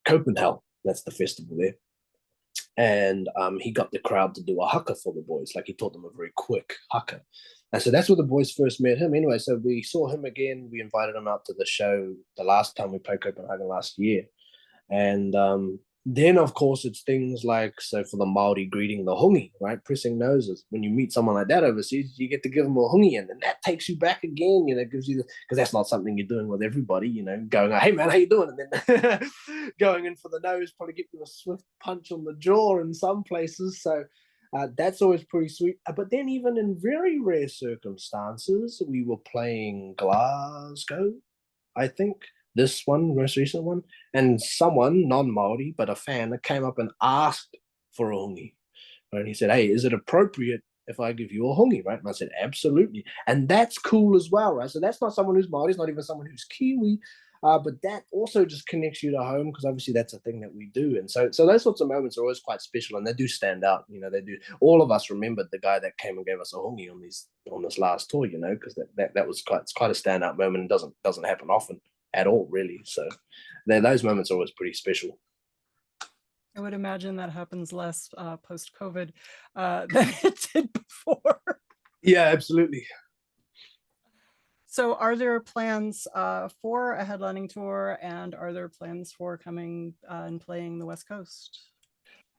Copenhagen. That's the festival there. And he got the crowd to do a haka for the boys. Like, he taught them a very quick haka. And so that's where the boys first met him. Anyway, so we saw him again. We invited him out to the show the last time we played Copenhagen last year. And then of course it's things like, so for the Māori greeting, the hungi, right? Pressing noses. When you meet someone like that overseas, you get to give them a hungi, and then that takes you back again, gives you because that's not something you're doing with everybody, going, hey man, how you doing? And then going in for the nose, probably get you a swift punch on the jaw in some places. So that's always pretty sweet. But then even in very rare circumstances, we were playing Glasgow, I think, this one, most recent one, and someone, non-Māori, but a fan, that came up and asked for a hungi. And he said, hey, is it appropriate if I give you a hungi, right? And I said, absolutely. And that's cool as well, right? So that's not someone who's Māori, it's not even someone who's Kiwi, but that also just connects you to home, because obviously that's a thing that we do. And so those sorts of moments are always quite special, and they do stand out. They do. All of us remembered the guy that came and gave us a hungi on this last tour, because that was quite a standout moment, and doesn't happen often at all, really. So those moments are always pretty special. I would imagine that happens less post-COVID than it did before. Yeah, absolutely. So are there plans for a headlining tour, and are there plans for coming and playing the West Coast?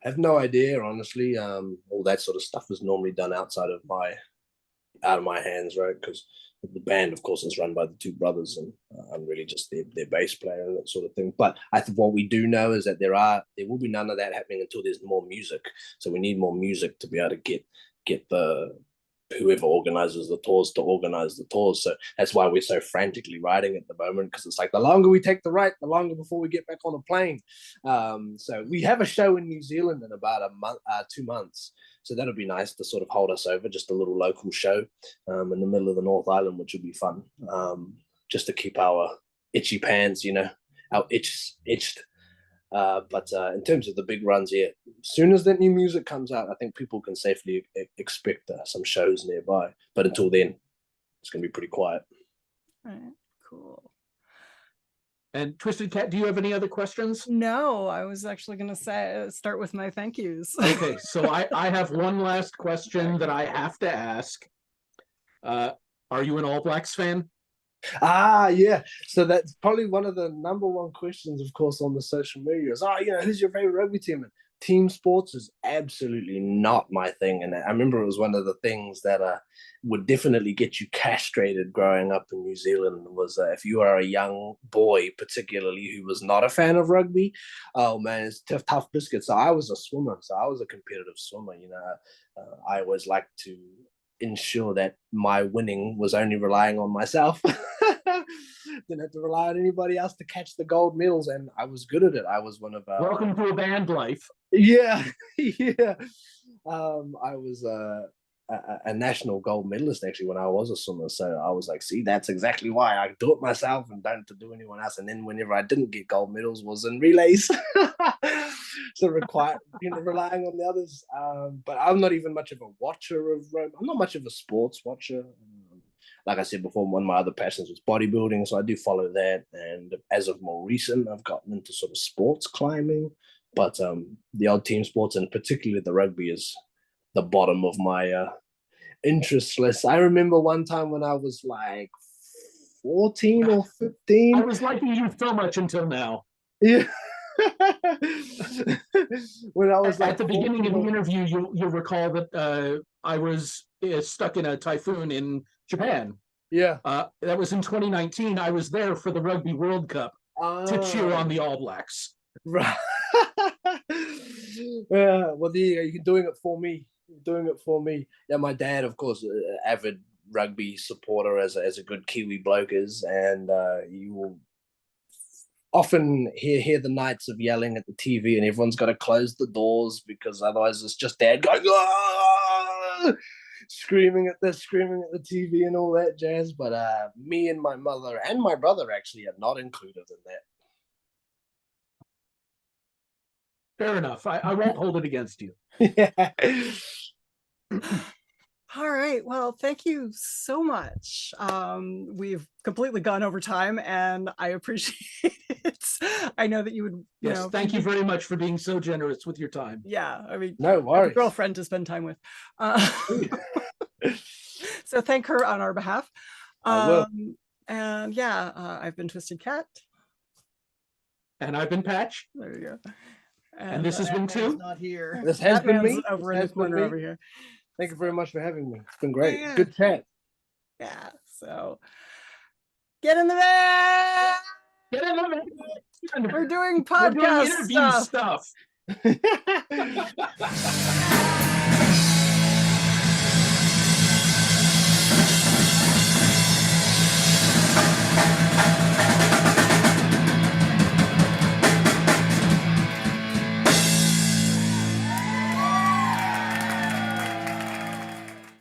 I have no idea, honestly. All that sort of stuff is normally done out of my hands, right? Because the band, of course, is run by the two brothers, and I'm really just their bass player and that sort of thing. But I think what we do know is that there will be none of that happening until there's more music. So we need more music to be able to get the whoever organizes the tours to organize the tours. So that's why we're so frantically writing at the moment, because it's like the longer we take the write, the longer before we get back on a plane. So we have a show in New Zealand in about a month, 2 months. So that'll be nice to sort of hold us over, just a little local show in the middle of the North Island, which will be fun, just to keep our itchy pants, our itched. But in terms of the big runs, yeah, as soon as that new music comes out, I think people can safely expect some shows nearby. But until then, it's going to be pretty quiet. All right, cool. And Twisted Cat, do you have any other questions? No, I was actually going to start with my thank yous. Okay, so I have one last question that I have to ask. Are you an All Blacks fan? Yeah. So that's probably one of the number one questions, of course, on the social media is, who's your favorite rugby team? And team sports is absolutely not my thing. And I remember it was one of the things that would definitely get you castrated growing up in New Zealand, was if you are a young boy, particularly, who was not a fan of rugby, oh man, it's tough biscuit. So I was a swimmer. So I was a competitive swimmer. I always liked to ensure that my winning was only relying on myself. Didn't have to rely on anybody else to catch the gold medals, and I was good at it. I was one of welcome to a band life. Yeah. I was a national gold medalist actually when I was a swimmer, so I was like, see, that's exactly why I do it myself and don't to do anyone else. And then whenever I didn't get gold medals was in relays. So relying on the others. But I'm not even much of a watcher of I'm not much of a sports watcher. Like I said before, one of my other passions was bodybuilding, so I do follow that. And as of more recent, I've gotten into sort of sports climbing. But the old team sports, and particularly the rugby, is the bottom of my interest list. I remember one time when I was like 14 or 15. I was liking you so much until now. Yeah. When I was at the beginning of the interview, you'll recall that I was stuck in a typhoon in Japan. Yeah. That was in 2019. I was there for the Rugby World Cup to cheer on the All Blacks. Right. Yeah. Well, you're doing it for me. Yeah, my dad, of course, avid rugby supporter, as a good Kiwi bloke is, and you will often hear the nights of yelling at the TV, and everyone's got to close the doors because otherwise it's just dad going, "Ah!" screaming at the TV and all that jazz. But me and my mother and my brother actually are not included in that. Fair enough. I won't hold it against you. Yeah. All right. Well, thank you so much. We've completely gone over time, and I appreciate it. I know that you would. Yes, thank you very much for being so generous with your time. Yeah, I mean, no worries. I have a girlfriend to spend time with. So thank her on our behalf. I will. And yeah, I've been Twisted Cat. And I've been Patch. There you go. And this has that been man's Two? not here. This has That been man's me. over This in the has been corner me. over here. Thank you very much for having me. It's been great. Yeah. Good chat. Yeah. So get in the van. Get in the van. We're doing We're doing podcast interview stuff. stuff.